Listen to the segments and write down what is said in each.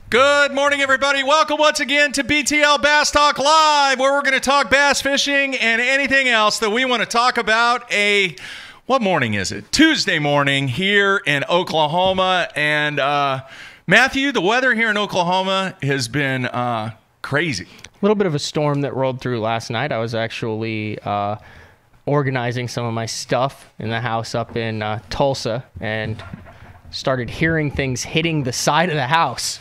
Good morning, everybody. Welcome once again to BTL Bass Talk Live, where we're going to talk bass fishing and anything else that we want to talk about. What morning is it? Tuesday morning here in Oklahoma. And Matthew, the weather here in Oklahoma has been crazy. A little bit of a storm that rolled through last night. I was actually organizing some of my stuff in the house up in Tulsa and started hearing things hitting the side of the house.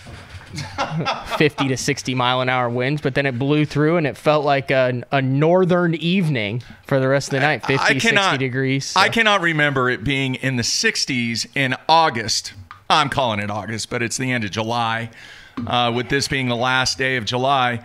50 to 60 mile an hour winds, but then it blew through and it felt like a northern evening for the rest of the night. 60 degrees. So. I cannot remember it being in the 60s in August. I'm calling it August, but it's the end of July. With this being the last day of July,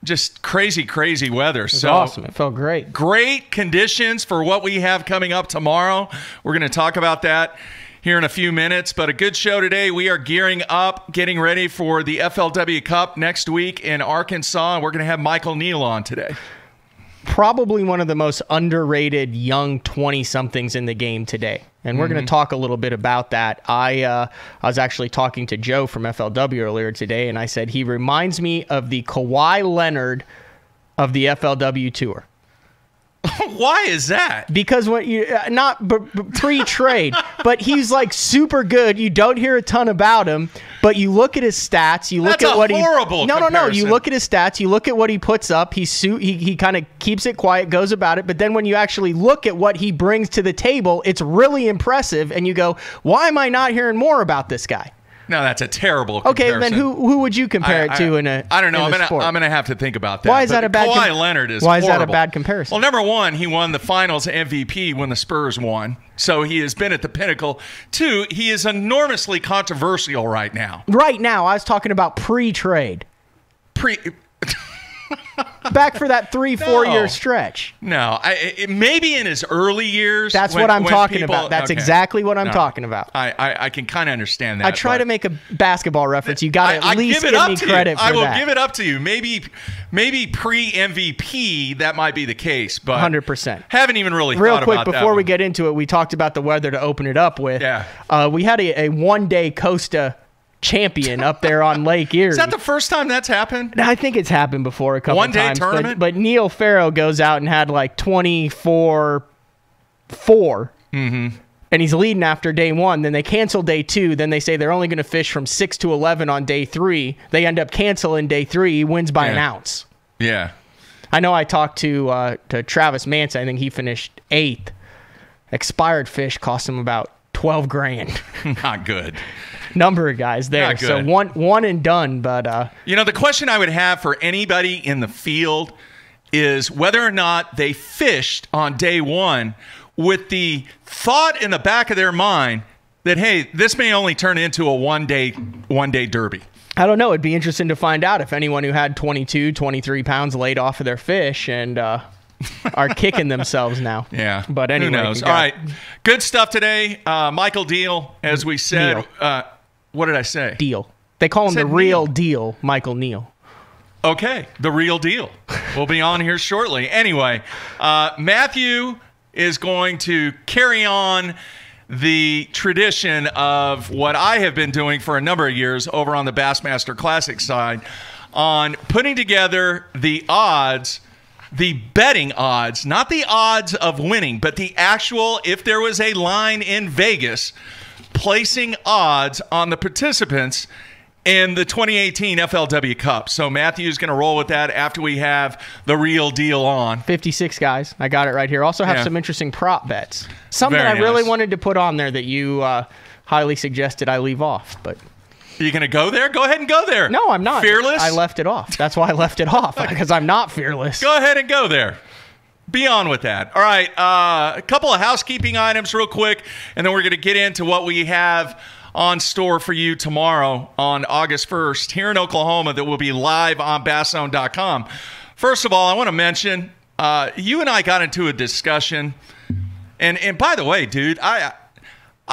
just crazy weather. So awesome. It felt great. Great conditions for what we have coming up tomorrow. We're going to talk about that here in a few minutes, but a good show today. We are gearing up, getting ready for the FLW Cup next week in Arkansas, and we're going to have Michael Neal on today. Probably one of the most underrated young 20-somethings in the game today, and we're going to talk a little bit about that. I was actually talking to Joe from FLW earlier today, and I said he reminds me of the Kawhi Leonard of the FLW Tour. Why is that? Because when you not pre-trade, but he's like super good. You don't hear a ton about him, but you look at his stats. You look at what he. No. You look at his stats. You look at what he puts up. He kind of keeps it quiet, goes about it. But then when you actually look at what he brings to the table, it's really impressive. And you go, why am I not hearing more about this guy? No, that's a terrible comparison. Okay, then who would you compare it to in a I don't know. I'm gonna have to think about that. Why is that a bad Kawhi Leonard is Why is horrible. that a bad comparison? Well, number one, he won the finals MVP when the Spurs won. So he has been at the pinnacle. Two, he is enormously controversial right now. Right now, I was talking about pre-trade. Back for that 3-4 year stretch. No, maybe in his early years. That's what I'm talking about. That's exactly what I'm talking about. I can kind of understand that. I try to make a basketball reference. You got to at least give me credit for that. I will give it up to you. Maybe pre-MVP that might be the case, but 100%. Haven't even really Real thought quick about that. Before we get into it, we talked about the weather to open it up with. Yeah. We had a one-day Costa champion up there on Lake Erie. Is that the first time that's happened? I think it's happened before a couple times. One-day tournament? But Neil Farrow goes out and had like 24-4. And he's leading after day one. Then they cancel day two. Then they say they're only going to fish from 6 to 11 on day three. They end up canceling day three. He wins by an ounce. Yeah. I know I talked to Travis Manson. I think he finished 8th. Expired fish cost him about 12 grand. Not good. Number of guys there. So one and done. But you know, the question I would have for anybody in the field is whether or not they fished on day one with the thought in the back of their mind that, hey, this may only turn into a one day derby. I don't know. It'd be interesting to find out if anyone who had 22, 23 pounds laid off of their fish and are kicking themselves now. Yeah. But anyway. Who knows? All right. Good stuff today. Michael Neal, as we said. What did I say? Deal. They call him the real deal, Michael Neal. Okay. The real deal. We'll be on here shortly. Anyway, Matthew is going to carry on the tradition of what I have been doing for a number of years over on the Bassmaster Classic side on putting together the odds, the betting odds, not the odds of winning, but the actual, if there was a line in Vegas, placing odds on the participants in the 2018 FLW Cup. So Matthew's going to roll with that after we have the real deal on. 56 guys. I got it right here. Also have some interesting prop bets. Something I really wanted to put on there that you highly suggested I leave off. But are you going to go there? Go ahead and go there. No, I'm not. Fearless? I left it off. That's why I left it off, because I'm not fearless. Go ahead and go there. Be on with that. All right, a couple of housekeeping items real quick, and then we're going to get into what we have on store for you tomorrow on August 1st here in Oklahoma that will be live on BassZone.com. First of all, I want to mention, you and I got into a discussion, and by the way, dude, I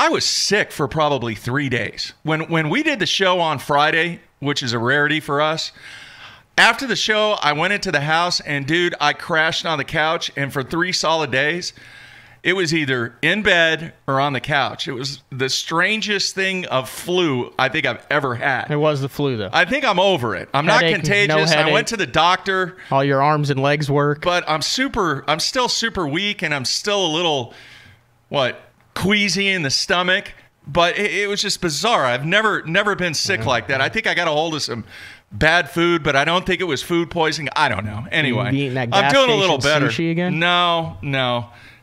was sick for probably 3 days. When we did the show on Friday, which is a rarity for us, after the show, I went into the house, and, dude, I crashed on the couch, and for 3 solid days, it was either in bed or on the couch. It was the strangest thing of flu I think I've ever had. It was the flu, though. I think I'm over it. I'm not contagious. I went to the doctor. All your arms and legs work. But I'm still super weak, and I'm still a little, queasy in the stomach. But it was just bizarre. I've never been sick like that. I think I got a hold of some bad food, but I don't think it was food poisoning. I don't know. Anyway, I'm doing a little better. Sushi again? No.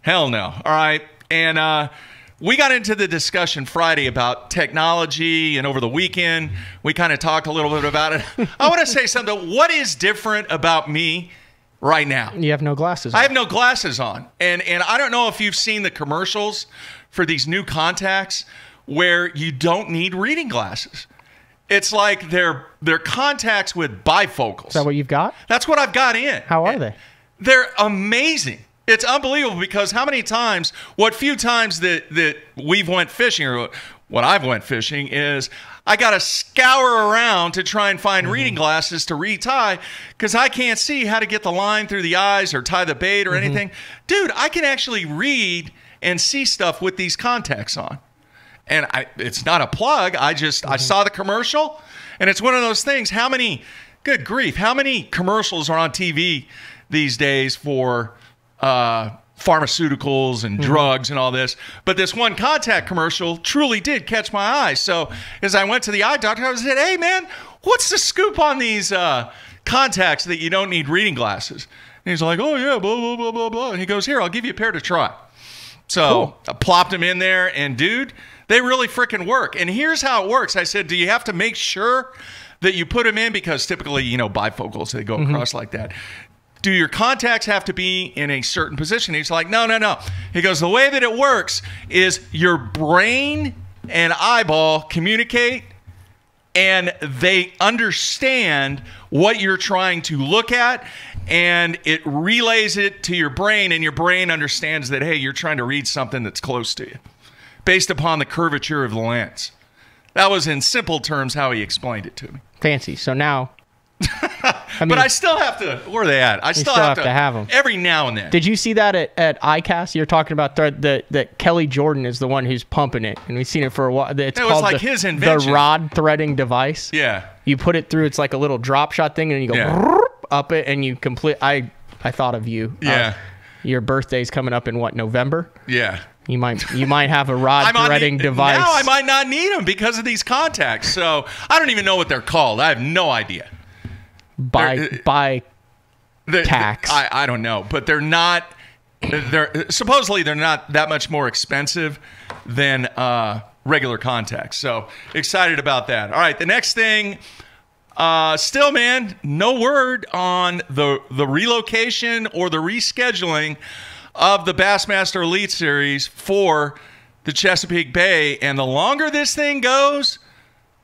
Hell no. All right. And we got into the discussion Friday about technology, and over the weekend, we kind of talked a little bit about it. I want to say something. What is different about me right now? You have no glasses on. I have no glasses on. And I don't know if you've seen the commercials for these new contacts where you don't need reading glasses. It's like they're contacts with bifocals. Is that what you've got? That's what I've got in. How are they? They're amazing. It's unbelievable because what few times that we've went fishing, or what I've went fishing, is I got to scour around to try and find reading glasses to retie because I can't see how to get the line through the eyes or tie the bait or anything. Dude, I can actually read and see stuff with these contacts on. And it's not a plug. I saw the commercial, and it's one of those things. Good grief, how many commercials are on TV these days for pharmaceuticals and drugs and all this? But this one contact commercial truly did catch my eye. So as I went to the eye doctor, I said, hey, man, what's the scoop on these contacts that you don't need reading glasses? And he's like, oh, yeah, blah, blah, blah, blah, blah. And he goes, here, I'll give you a pair to try. So cool. I plopped them in there, and dude, they really freaking work. And here's how it works. I said, do you have to make sure that you put them in? Because typically, bifocals, they go across like that. Do your contacts have to be in a certain position? He's like, no. He goes, the way that it works is your brain and eyeball communicate, and they understand what you're trying to look at, and it relays it to your brain, and your brain understands that, hey, you're trying to read something that's close to you based upon the curvature of the lens. That was in simple terms how he explained it to me. Fancy. So now... but I still have to... Where are they at? I still have to have them. Every now and then. Did you see that at ICAST? You're talking about that Kelly Jordan is the one who's pumping it. And we've seen it for a while. It was like his invention. The rod threading device. Yeah. You put it through. It's like a little drop shot thing. And you go up it. And you complete... I thought of you. Yeah. Your birthday's coming up in what, November? Yeah. You might have a rod threading device. Now I might not need them because of these contacts. So I don't even know what they're called. I have no idea. By tax. I don't know, but supposedly they're not that much more expensive than regular contacts. So excited about that. All right, the next thing, still, man, no word on the relocation or the rescheduling of the Bassmaster Elite Series for the Chesapeake Bay. And the longer this thing goes,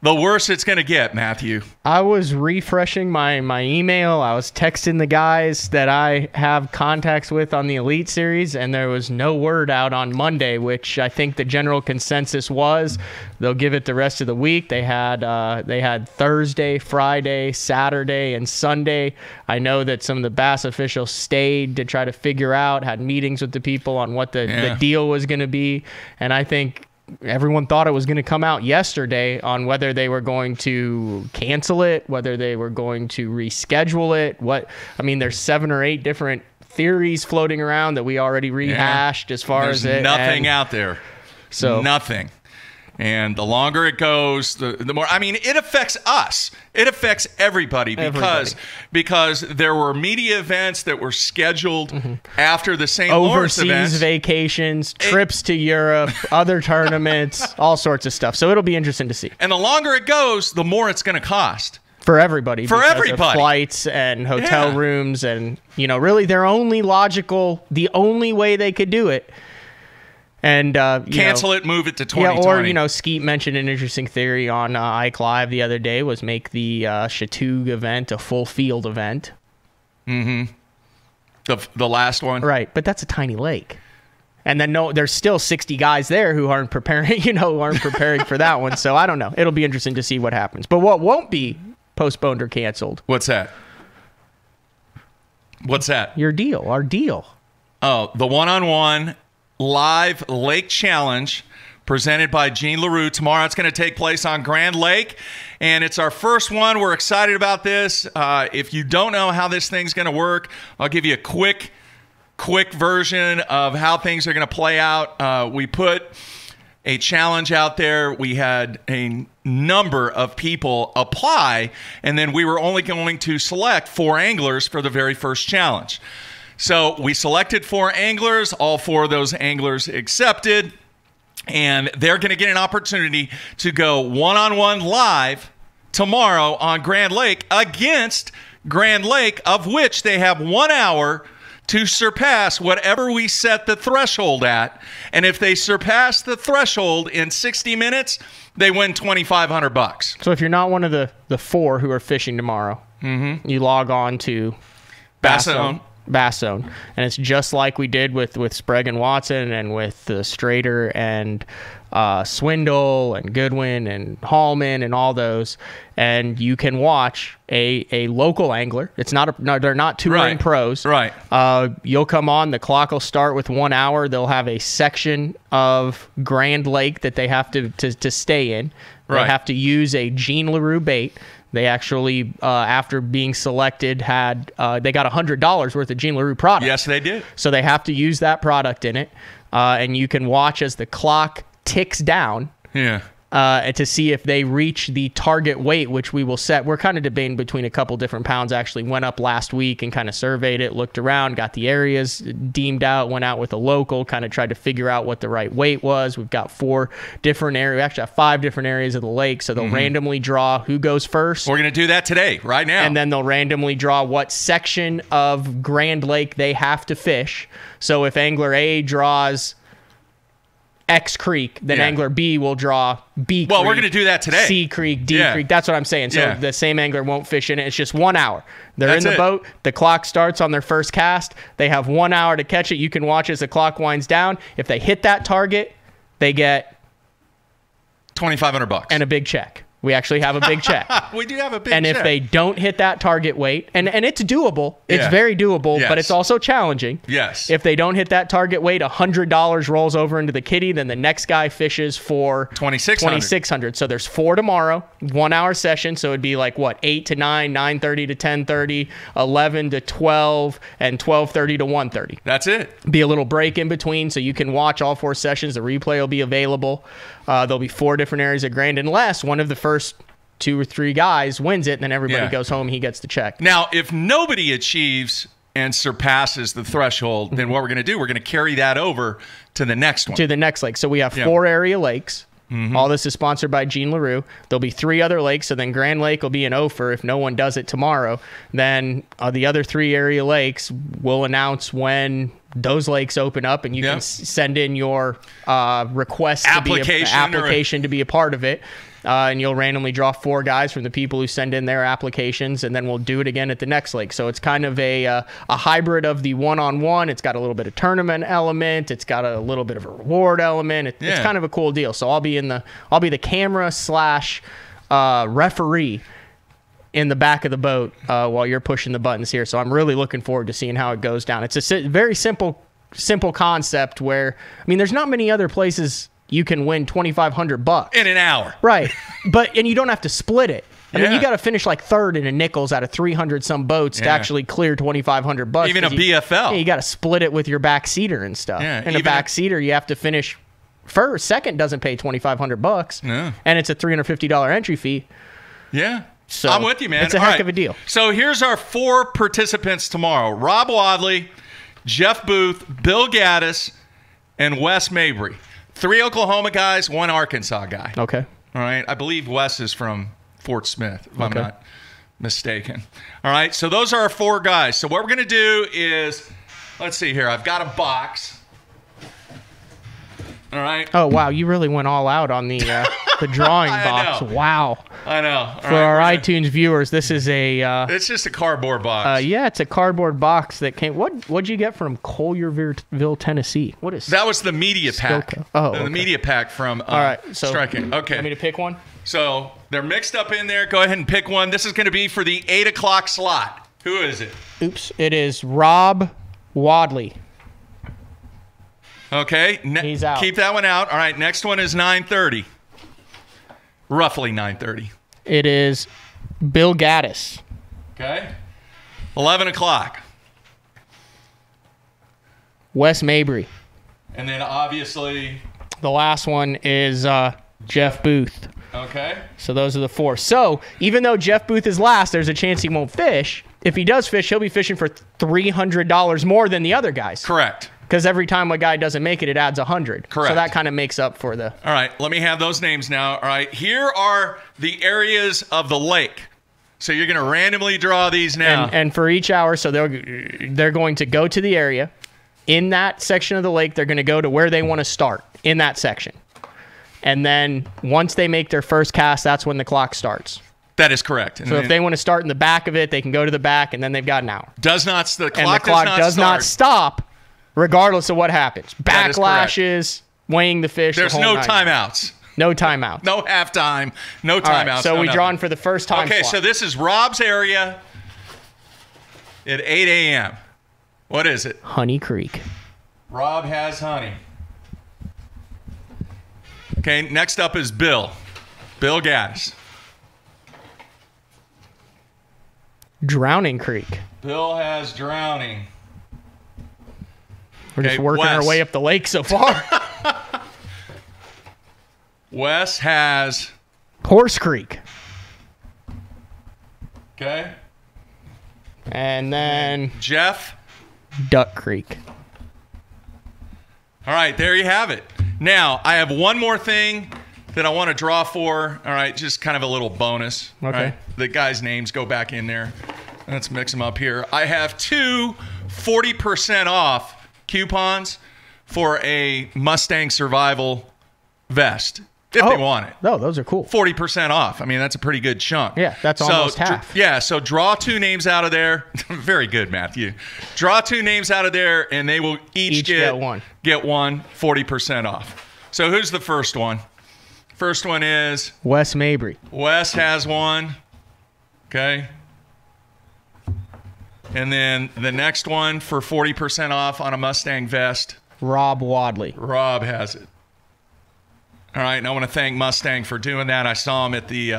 the worse it's going to get, Matthew. I was refreshing my email. I was texting the guys that I have contacts with on the Elite Series, and there was no word out on Monday, which I think the general consensus was they'll give it the rest of the week. They had Thursday, Friday, Saturday, and Sunday. I know that some of the Bass officials stayed to try to figure out, had meetings with the people on what the deal was going to be, and I think everyone thought it was going to come out yesterday on whether they were going to cancel it, whether they were going to reschedule it. There's 7 or 8 different theories floating around that we already rehashed as far as it. There's nothing out there. So nothing. And the longer it goes, the more. I mean, it affects us. It affects everybody because there were media events that were scheduled after the St. Lawrence events. Overseas vacations, trips to Europe, other tournaments, all sorts of stuff. So it'll be interesting to see. And the longer it goes, the more it's going to cost. For everybody. For everybody. Flights and hotel rooms and, really their only the only way they could do it. And cancel it, move it to 2020. Yeah, or Skeet mentioned an interesting theory on Ike Live the other day was make the Chateaugue event a full field event. Mm-hmm. The last one, right? But that's a tiny lake, and then there's still 60 guys there who aren't preparing, preparing for that one. So I don't know. It'll be interesting to see what happens. But what won't be postponed or canceled? What's that? Our deal. Oh, the one-on-one live lake challenge presented by Jean LaRue. Tomorrow it's going to take place on Grand Lake, and it's our first one. We're excited about this. If you don't know how this thing's going to work, I'll give you a quick version of how things are going to play out. We put a challenge out there. We had a number of people apply, and then we were only going to select 4 anglers for the very first challenge. So we selected 4 anglers. All 4 of those anglers accepted. And they're going to get an opportunity to go one-on-one live tomorrow on Grand Lake against Grand Lake, of which they have 1 hour to surpass whatever we set the threshold at. And if they surpass the threshold in 60 minutes, they win $2,500. So if you're not one of the 4 who are fishing tomorrow, you log on to Bass Zone, and it's just like we did with Sprague and Watson and with Strader and Swindle and Goodwin and Hallman and all those, and you can watch a local angler. It's not they're not touring pros. Right. You'll come on. The clock will start with 1 hour. They'll have a section of Grand Lake that they have to stay in. They have to use a Jean LaRue bait. They actually, after being selected, they got $100 worth of Jean LaRue product. Yes, they did. So they have to use that product in it, and you can watch as the clock ticks down. Yeah. To see if they reach the target weight, which we will set. We're kind of debating between a couple different pounds. Actually went up last week and kind of surveyed it, looked around, got the areas deemed out, went out with a local, kind of tried to figure out what the right weight was. We've got 4 different areas. We actually have 5 different areas of the lake, so they'll randomly draw who goes first. We're going to do that today, right now. And then they'll randomly draw what section of Grand Lake they have to fish. So if angler A draws X Creek, then angler B will draw B Creek. Well, we're going to do that today. C Creek, D Creek. That's what I'm saying. So the same angler won't fish in it. It's just 1 hour. They're in the boat. The clock starts on their first cast. They have 1 hour to catch it. You can watch as the clock winds down. If they hit that target, they get $2,500 and a big check. We actually have a big check. We do have a big check. And if they don't hit that target weight, and it's doable, it's very doable, but it's also challenging. Yes. If they don't hit that target weight, $100 rolls over into the kitty, then the next guy fishes for $2,600. So there's 4 tomorrow, 1 hour session. So it'd be like what, 8 to 9, 9:30 to 10:30, 11 to 12, and 12:30 to 1:30. That's it. Be a little break in between, so you can watch all 4 sessions. The replay will be available. There'll be 4 different areas of Grand, unless one of the first 2 or 3 guys wins it, and then everybody goes home and he gets the check. Now, if nobody achieves and surpasses the threshold, then what we're going to do, we're going to carry that over to the next one. To the next lake. So we have 4 area lakes. All this is sponsored by Jean LaRue. There'll be 3 other lakes, so then Grand Lake will be an offer if no one does it tomorrow. Then the other 3 area lakes will announce when those lakes open up, and you can send in your request application to be a part of it. And you'll randomly draw 4 guys from the people who send in their applications, and then we'll do it again at the next lake. So it's kind of a hybrid of the one-on-one. It's got a little bit of tournament element. It's got a little bit of a reward element. It's kind of a cool deal. So I'll be the camera / referee in the back of the boat while you're pushing the buttons here. So I'm really looking forward to seeing how it goes down. It's a very simple concept where, I mean, there's not many other places you can win $2,500 in an hour, right? And you don't have to split it. I mean, you got to finish like 3rd in a Nichols out of 300 some boats to actually clear $2,500. Even a BFL, you got to split it with your backseater and stuff. And a backseater, you have to finish first. Second doesn't pay $2,500. No, and it's a $350 entry fee. Yeah. So I'm with you, man. It's a heck of a deal. So here's our 4 participants tomorrow: Rob Wadley, Jeff Booth, Bill Gaddis, and Wes Mabry. 3 Oklahoma guys, 1 Arkansas guy. Okay. All right. I believe Wes is from Fort Smith, if I'm not mistaken. All right. So those are our 4 guys. So what we're going to do is, let's see here. I've got a box. All right. Oh, wow. You really went all out on the drawing box. Know. Wow. I know. For our iTunes viewers, this is a... it's just a cardboard box. Yeah, it's a cardboard box that came... What'd you get from Collierville, Tennessee? What is... That was the media pack. The media pack from all right, so Striking. Okay. Want me to pick one? So they're mixed up in there. Go ahead and pick one. This is going to be for the 8 o'clock slot. Who is it? Oops. It is Rob Wadley. Okay. He's out. Keep that one out. All right. Next one is 9:30. Roughly 9:30. It is Bill Gaddis. Okay. 11 o'clock. Wes Mabry. And then obviously. The last one is Jeff Booth. Okay. So those are the 4. So even though Jeff Booth is last, there's a chance he won't fish. If he does fish, he'll be fishing for $300 more than the other guys. Correct. Because every time a guy doesn't make it, it adds 100. Correct. So that kind of makes up for the... All right, let me have those names now. All right, here are the areas of the lake. So you're going to randomly draw these now. And for each hour, so they're going to go to the area. In that section of the lake, they're going to go to where they want to start in that section. And then once they make their first cast, that's when the clock starts. That is correct. And so if they want to start in the back of it, they can go to the back, and then they've got an hour. The clock does not stop, regardless of what happens. Backlashes, weighing the fish. There's no timeouts. No timeouts. No halftime. No timeouts. Right, so we're drawing for the first time. Okay, slot. so this is Rob's area at 8 a.m. What is it? Honey Creek. Rob has honey. Okay, next up is Bill. Bill Gaddis. Drowning Creek. Bill has drowning. We're just working our way up the lake so far. Wes has Horse Creek. Okay. And then Jeff. Duck Creek. All right, there you have it. Now, I have one more thing that I want to draw for. All right, just kind of a little bonus. Okay. Right? The guys' names go back in there. Let's mix them up here. I have 2 40% off coupons for a Mustang Survival vest. If they want it. No, those are cool. 40% off. I mean, that's a pretty good chunk. Yeah, that's almost half. Yeah, so draw 2 names out of there. Very good, Matthew. Draw 2 names out of there, and they will each get one. Get one 40% off. So who's the first one? First one is Wes Mabry. Wes has one. Okay. And then the next one for 40% off on a Mustang vest. Rob Wadley. Rob has it. All right, and I want to thank Mustang for doing that. I saw him at the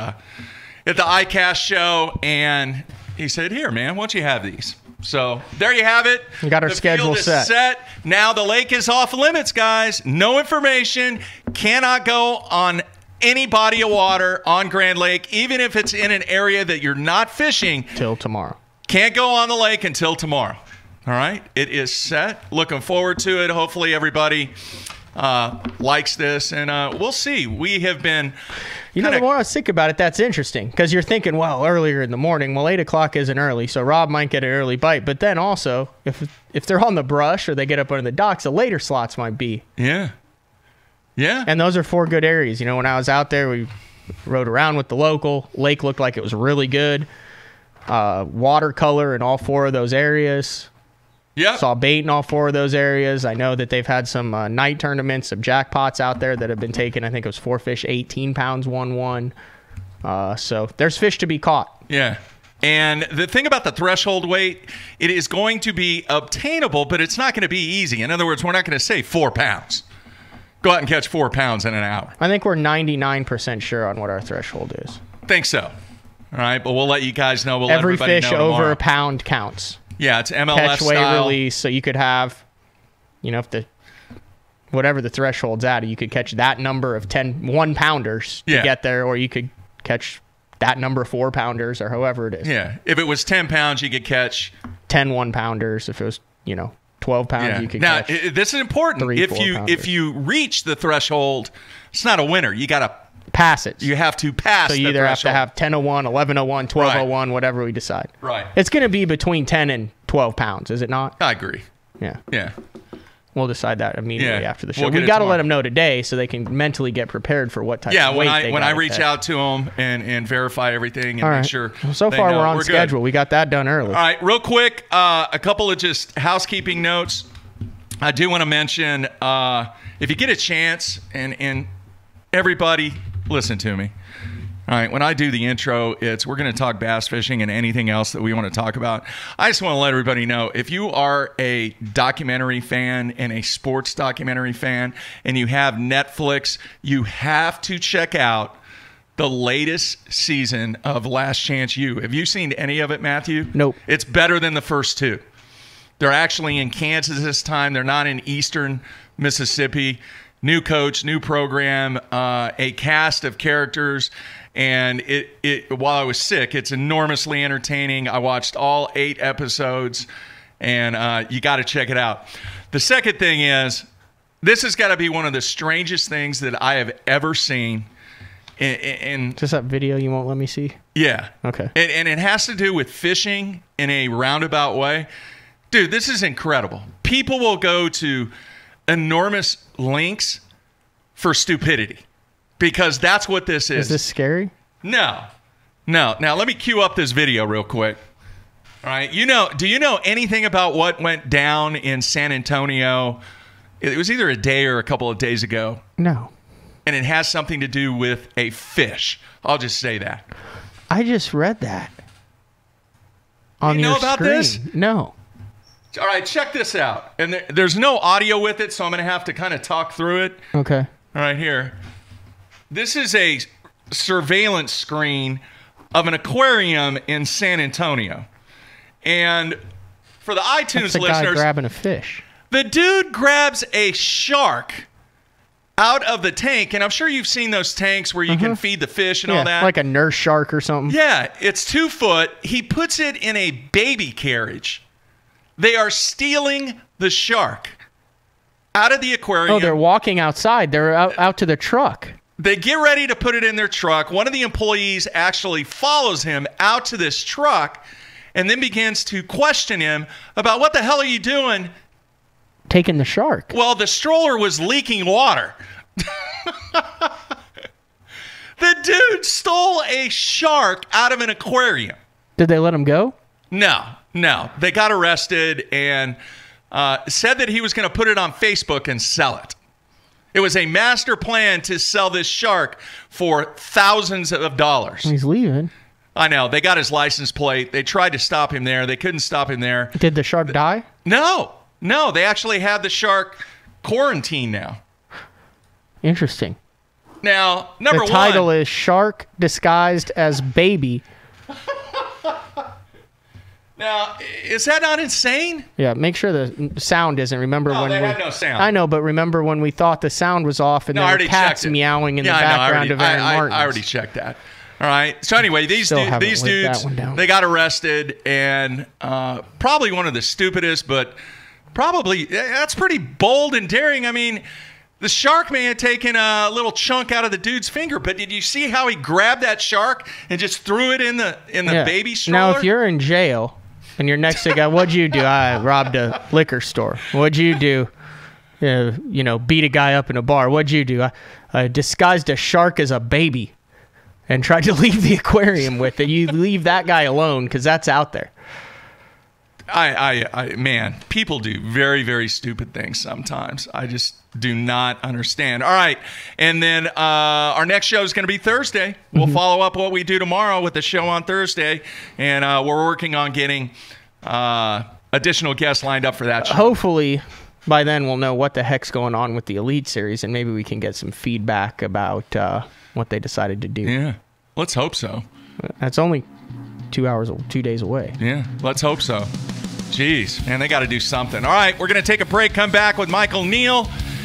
iCast show, and he said, "Here, man, why don't you have these?" So there you have it. We got our schedule set. Now the lake is off limits, guys. No information. Cannot go on any body of water on Grand Lake, even if it's in an area that you're not fishing. Till tomorrow. Can't go on the lake until tomorrow. All right, it is set. Looking forward to it. Hopefully everybody likes this, and we'll see. We have been the more I was thinking about it, that's interesting, because you're thinking, well, earlier in the morning. Well, 8 o'clock isn't early, so Rob might get an early bite. But then also, if they're on the brush or they get up under the docks, the later slots might be. Yeah. And those are 4 good areas. When I was out there, we rode around with the local. Lake looked like it was really good. Watercolor in all 4 of those areas. Yeah. Saw bait in all 4 of those areas. I know that they've had some night tournaments, some jackpots out there that have been taken. I think it was 4 fish, 18 pounds, 1-1. So there's fish to be caught. Yeah. And the thing about the threshold weight, it is going to be obtainable, but it's not going to be easy. In other words, we're not going to say 4 pounds. Go out and catch 4 pounds in an hour. I think we're 99% sure on what our threshold is. Think so. All right, but we'll let you guys know. We'll Every let everybody fish know over tomorrow. a pound counts. Yeah, it's MLS catch, weigh, style. release. So you could have, if whatever the threshold's at, you could catch that number of 1 pounders to get there, or you could catch that number of 4 pounders, or however it is. Yeah, if it was 10 pounds, you could catch 10 1 pounders. If it was 12 pounds, you could catch. Now this is important. 3, If you reach the threshold, it's not a winner. You got to pass it. You have to pass. So you either have to have 10-01, 11-01, 12-01, whatever we decide. Right. It's going to be between 10 and 12 pounds, is it not? I agree. Yeah. Yeah. We'll decide that immediately after the show. We'll we got to let them know today so they can mentally get prepared for what type of weight they when I reach catch. out to them and verify everything and make sure. So far we're on schedule. We got that done early. All right, real quick, a couple of just housekeeping notes. I do want to mention if you get a chance, and everybody listen to me. All right, when I do the intro, we're going to talk bass fishing and anything else that we want to talk about. I just want to let everybody know, if you are a documentary fan and a sports documentary fan and you have Netflix, you have to check out the latest season of Last Chance U. Have you seen any of it, Matthew? Nope. It's better than the first two. They're actually in Kansas this time. They're not in eastern Mississippi. New coach, new program, a cast of characters. And while I was sick, it's enormously entertaining. I watched all 8 episodes, and you got to check it out. The second thing is, this has got to be one of the strangest things that I have ever seen. Just that video you won't let me see? Yeah. Okay. And it has to do with fishing in a roundabout way. Dude, this is incredible. People will go to enormous lengths for stupidity. Because that's what this is. Is this scary? No. Now, let me cue up this video real quick. All right. Do you know anything about what went down in San Antonio? It was either a day or a couple of days ago. No. And it has something to do with a fish. I'll just say that. I just read that. On your about screen. this? No. All right, check this out. And there's no audio with it, so I'm going to have to kind of talk through it. Okay. All right, here. This is a surveillance screen of an aquarium in San Antonio. And for the iTunes That's a guy listeners, grabbing a fish. The dude grabs a shark out of the tank, and I'm sure you've seen those tanks where you can feed the fish and all that. Like a nurse shark or something. Yeah, it's 2 foot. He puts it in a baby carriage. They are stealing the shark out of the aquarium. Oh, they're walking outside. They're out to the truck. They get ready to put it in their truck. One of the employees actually follows him out to this truck and then begins to question him about, what the hell are you doing? Taking the shark. Well, the stroller was leaking water. The dude stole a shark out of an aquarium. Did they let him go? No. They got arrested and said that he was going to put it on Facebook and sell it. It was a master plan to sell this shark for thousands of dollars. He's leaving. I know. They got his license plate. They tried to stop him there. They couldn't stop him there. Did the shark die? No. They actually have the shark quarantined now. Interesting. Now, number one. The title is Shark Disguised as Baby. Now, is that not insane? Yeah, make sure the sound isn't. Remember when they had no sound. I know, but remember when we thought the sound was off and there were cats meowing in the background of Aaron Martin. I already checked that. All right. So anyway, these dudes, they got arrested, and probably one of the stupidest, but probably that's pretty bold and daring. I mean, the shark may have taken a little chunk out of the dude's finger, but did you see how he grabbed that shark and just threw it in the baby stroller? Now, if you're in jail and you're next to a guy, what'd you do? I robbed a liquor store. What'd you do? Beat a guy up in a bar. What'd you do? I disguised a shark as a baby and tried to leave the aquarium with it. You leave that guy alone because that's out there. Man, people do very, very stupid things sometimes. I just do not understand. All right. And then our next show is going to be Thursday. We'll follow up what we do tomorrow with the show on Thursday. And we're working on getting additional guests lined up for that show. Hopefully, by then, we'll know what the heck's going on with the Elite Series, and maybe we can get some feedback about what they decided to do. Yeah. Let's hope so. That's only 2 days away. Yeah. Let's hope so. Jeez, man, they got to do something. All right, we're going to take a break, come back with Michael Neal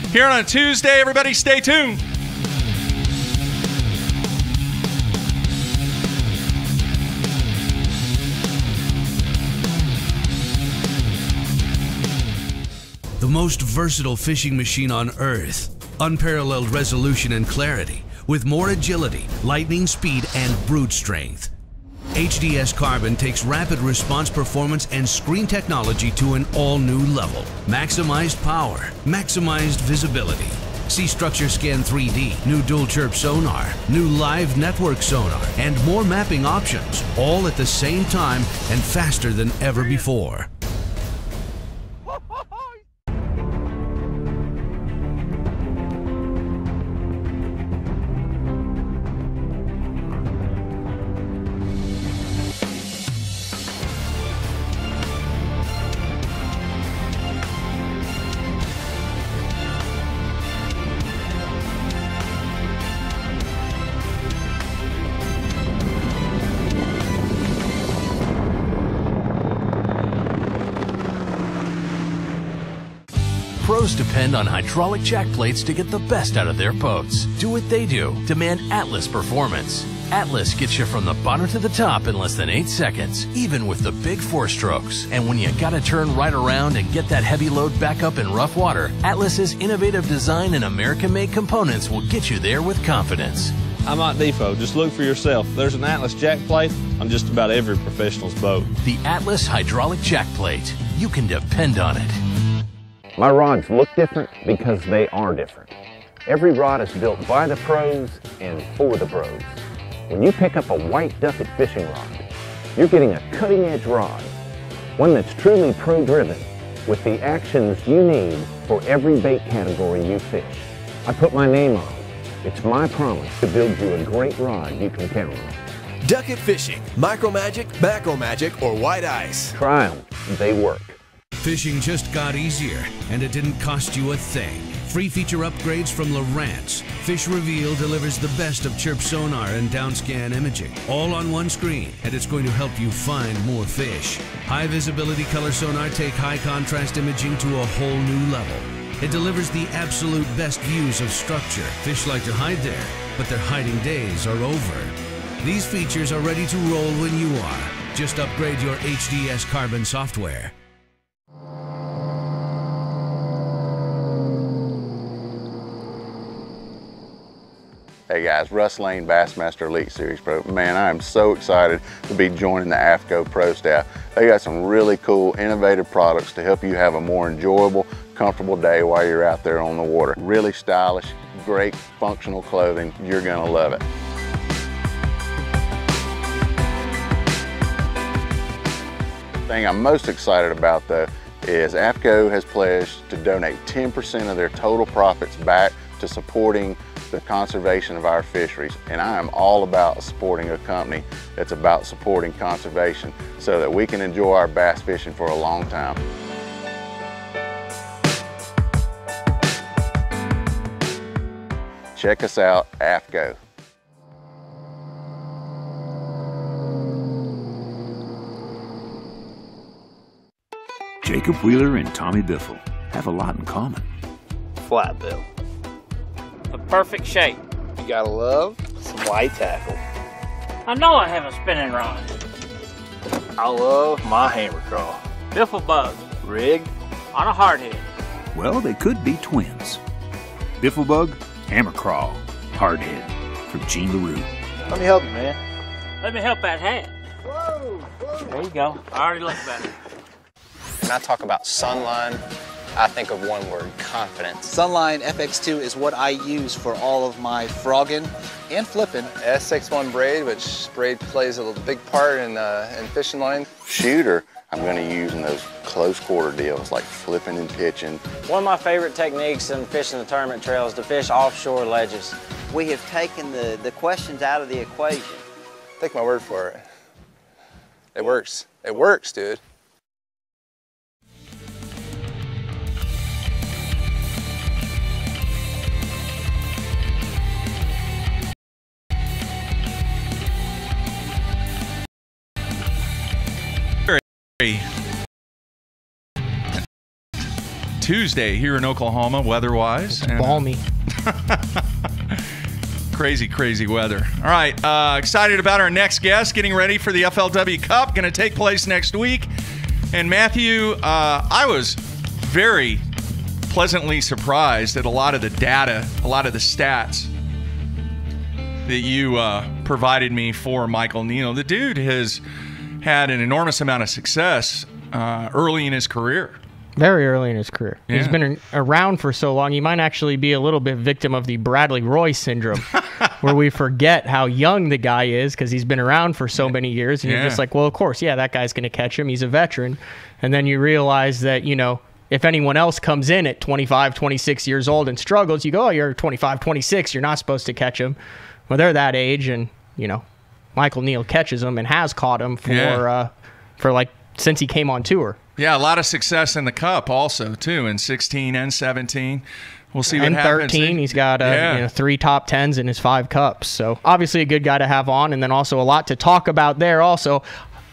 here on a Tuesday. Everybody stay tuned. The most versatile fishing machine on Earth. Unparalleled resolution and clarity, with more agility, lightning speed, and brute strength. HDS Carbon takes rapid response performance and screen technology to an all-new level. Maximized power, maximized visibility. See Structure Scan 3D, new dual chirp sonar, new live network sonar, and more mapping options, all at the same time and faster than ever before. pros depend on hydraulic jack plates to get the best out of their boats. Do what they do. Demand Atlas performance. Atlas gets you from the bottom to the top in less than 8 seconds, even with the big 4-strokes. And when you gotta turn right around and get that heavy load back up in rough water, Atlas's innovative design and American-made components will get you there with confidence. I'm at Depot. Just look for yourself. There's an Atlas jack plate on just about every professional's boat. The Atlas hydraulic jack plate. You can depend on it. My rods look different because they are different. Every rod is built by the pros and for the pros. When you pick up a white Duckett fishing rod, you're getting a cutting-edge rod, one that's truly pro-driven with the actions you need for every bait category you fish. I put my name on it. It's my promise to build you a great rod you can count on. Duckett Fishing, Micro Magic, Macro Magic, or White Ice. Try them. They work. Fishing just got easier, and it didn't cost you a thing. Free feature upgrades from Lowrance. Fish Reveal delivers the best of chirp sonar and downscan imaging, all on one screen, and it's going to help you find more fish. High visibility color sonar take high contrast imaging to a whole new level. It delivers the absolute best views of structure. Fish like to hide there, but their hiding days are over. These features are ready to roll when you are. Just upgrade your HDS Carbon software. Hey guys, Russ Lane, Bassmaster Elite Series Pro. Man, I am so excited to be joining the AFCO Pro staff. They got some really cool, innovative products to help you have a more enjoyable, comfortable day while you're out there on the water. Really stylish, great functional clothing. You're gonna love it. The thing I'm most excited about though is AFCO has pledged to donate 10% of their total profits back to supporting the conservation of our fisheries, and I am all about supporting a company that's about supporting conservation so that we can enjoy our bass fishing for a long time. Check us out, AFCO. Jacob Wheeler and Tommy Biffle have a lot in common. Flat bill. The perfect shape. You gotta love some white tackle. I know I have a spinning rod. I love my hammer crawl. Biffle bug. Rig on a hardhead. Well, they could be twins. Bifflebug, hammer crawl, hardhead, from Gene LaRue. Let me help you, man. Let me help that hat. Whoa. There you go. I already look better. When I talk about Sunline, I think of one word: confidence. Sunline FX2 is what I use for all of my frogging and flipping. S61 braid, which braid plays a big part in fishing line. Shooter, I'm going to use in those close quarter deals like flipping and pitching. One of my favorite techniques in fishing the tournament trail is to fish offshore ledges. We have taken the questions out of the equation. Take my word for it. It works. It works, dude. Tuesday here in Oklahoma, weather-wise. It's balmy. Crazy weather. All right, excited about our next guest, getting ready for the FLW Cup, going to take place next week. And Matthew, I was very pleasantly surprised at a lot of the data, a lot of the stats that you provided me for Michael Neal. The dude has had an enormous amount of success early in his career. Very early in his career. Yeah. He's been around for so long, he might actually be a little bit victim of the Bradley Roy syndrome, where we forget how young the guy is because he's been around for so many years. And you're just like, well, of course, yeah, that guy's going to catch him. He's a veteran. And then you realize that, you know, if anyone else comes in at 25, 26 years old and struggles, you go, oh, you're 25, 26, you're not supposed to catch him. Well, they're that age, and, you know, Michael Neal catches him and has caught him for like since he came on tour. Yeah, a lot of success in the Cup also, too, in 16 and 17. We'll see what and happens. 13, he's got 3 top 10s in his 5 Cups. So obviously a good guy to have on, and then also a lot to talk about there also.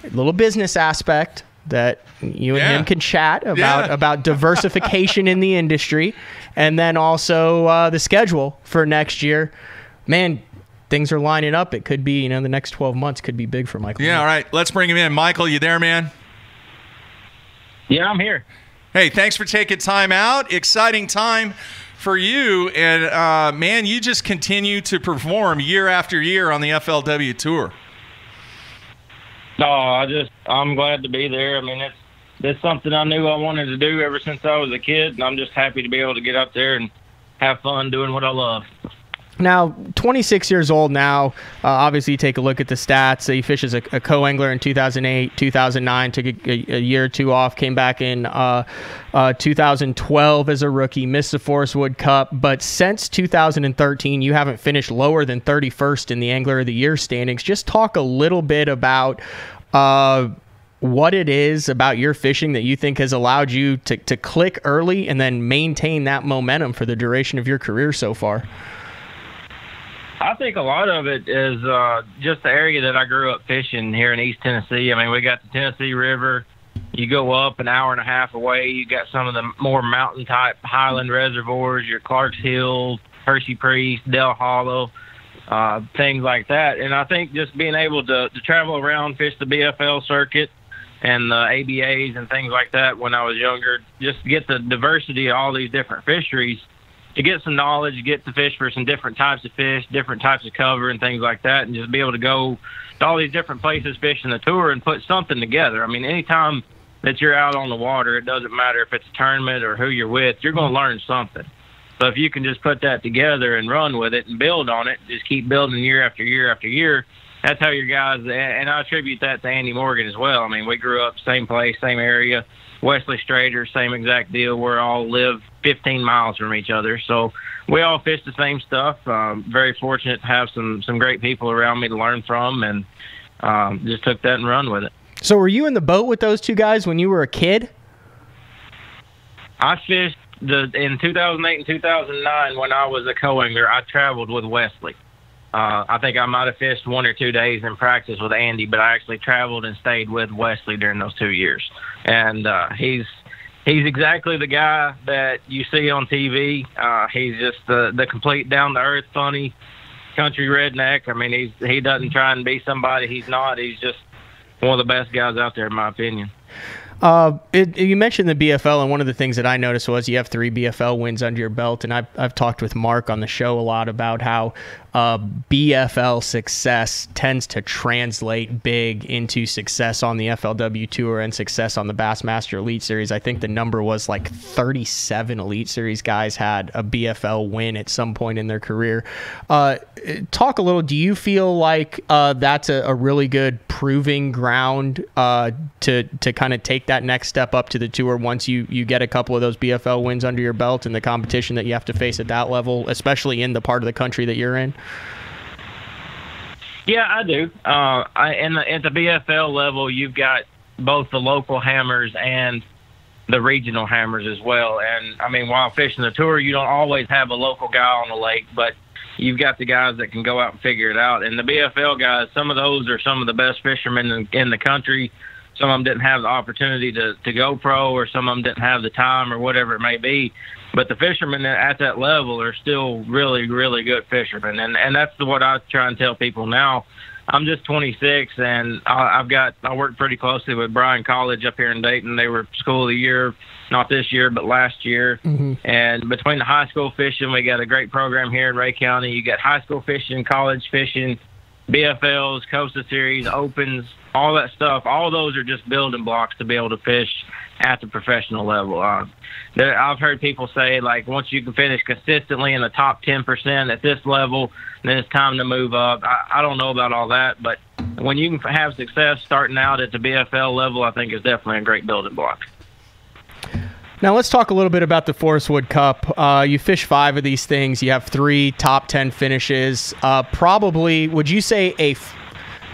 A little business aspect, that you and him can chat about diversification in the industry, and then also the schedule for next year. Man, things are lining up. It could be, the next 12 months could be big for Michael. Yeah, all right. Let's bring him in. Michael, you there, man? Yeah, I'm here. Hey, thanks for taking time out. Exciting time for you. And, man, you just continue to perform year after year on the FLW Tour. No, I'm glad to be there. I mean, it's something I knew I wanted to do ever since I was a kid, and I'm just happy to be able to get up there and have fun doing what I love. Now, 26 years old now. Obviously, you take a look at the stats. He fished as a co-angler in 2008, 2009, took a year or two off, came back in 2012 as a rookie, missed the Forrest Wood Cup. But since 2013, you haven't finished lower than 31st in the Angler of the Year standings. Just talk a little bit about what it is about your fishing that you think has allowed you to click early and then maintain that momentum for the duration of your career so far. I think a lot of it is just the area that I grew up fishing here in East Tennessee. I mean, we got the Tennessee River. You go up an hour and a half away, you got some of the more mountain-type highland reservoirs, your Clark's Hill, Hershey Priest, Del Hollow, things like that. And I think just being able to travel around, fish the BFL circuit and the ABAs and things like that when I was younger, just get the diversity of all these different fisheries, to get some knowledge, get to fish for some different types of fish, different types of cover and things like that, and just be able to go to all these different places fishing the tour and put something together. I mean, anytime that you're out on the water, it doesn't matter if it's a tournament or who you're with, you're going to learn something. So if you can just put that together and run with it and build on it, just keep building year after year after year, that's how your guys, and I attribute that to Andy Morgan as well. I mean, we grew up same place, same area. Wesley Strader, same exact deal. We all live 15 miles from each other. So we all fish the same stuff. Very fortunate to have some great people around me to learn from, and just took that and run with it. So were you in the boat with those two guys when you were a kid? I fished in 2008 and 2009 when I was a co-angler. I traveled with Wesley. I think I might have fished 1 or 2 days in practice with Andy, but I actually traveled and stayed with Wesley during those 2 years. And he's exactly the guy that you see on TV. He's just the complete down-to-earth, funny country redneck. I mean, he doesn't try and be somebody he's not. He's just one of the best guys out there, in my opinion. You mentioned the BFL, and one of the things that I noticed was you have 3 BFL wins under your belt, and I've talked with Mark on the show a lot about how BFL success tends to translate big into success on the FLW Tour and success on the Bassmaster Elite Series. I think the number was like 37 Elite Series guys had a BFL win at some point in their career. Talk a little, do you feel like that's a really good proving ground to kind of take that next step up to the tour once you get a couple of those BFL wins under your belt and the competition that you have to face at that level, especially in the part of the country that you're in? Yeah, I do. At the BFL level, you've got both the local hammers and the regional hammers as well. And, I mean, while fishing the tour, you don't always have a local guy on the lake, but you've got the guys that can go out and figure it out. And the BFL guys, some of those are some of the best fishermen in the country. Some of them didn't have the opportunity to go pro, or some of them didn't have the time, or whatever it may be. But the fishermen at that level are still really, really good fishermen. And that's what I try and tell people now. I'm just 26, and I work pretty closely with Bryan College up here in Dayton. They were School of the Year, not this year, but last year. Mm-hmm. And between the high school fishing, we got a great program here in Ray County. You got high school fishing, college fishing, BFLs, Costa Series, Opens, all that stuff. All those are just building blocks to be able to fish at the professional level. I've heard people say, like, once you can finish consistently in the top 10% at this level, then it's time to move up. I don't know about all that, but when you can have success starting out at the BFL level, I think is definitely a great building block. Now let's talk a little bit about the Forrest Wood Cup. You fish 5 of these things. You have 3 top 10 finishes. Probably, would you say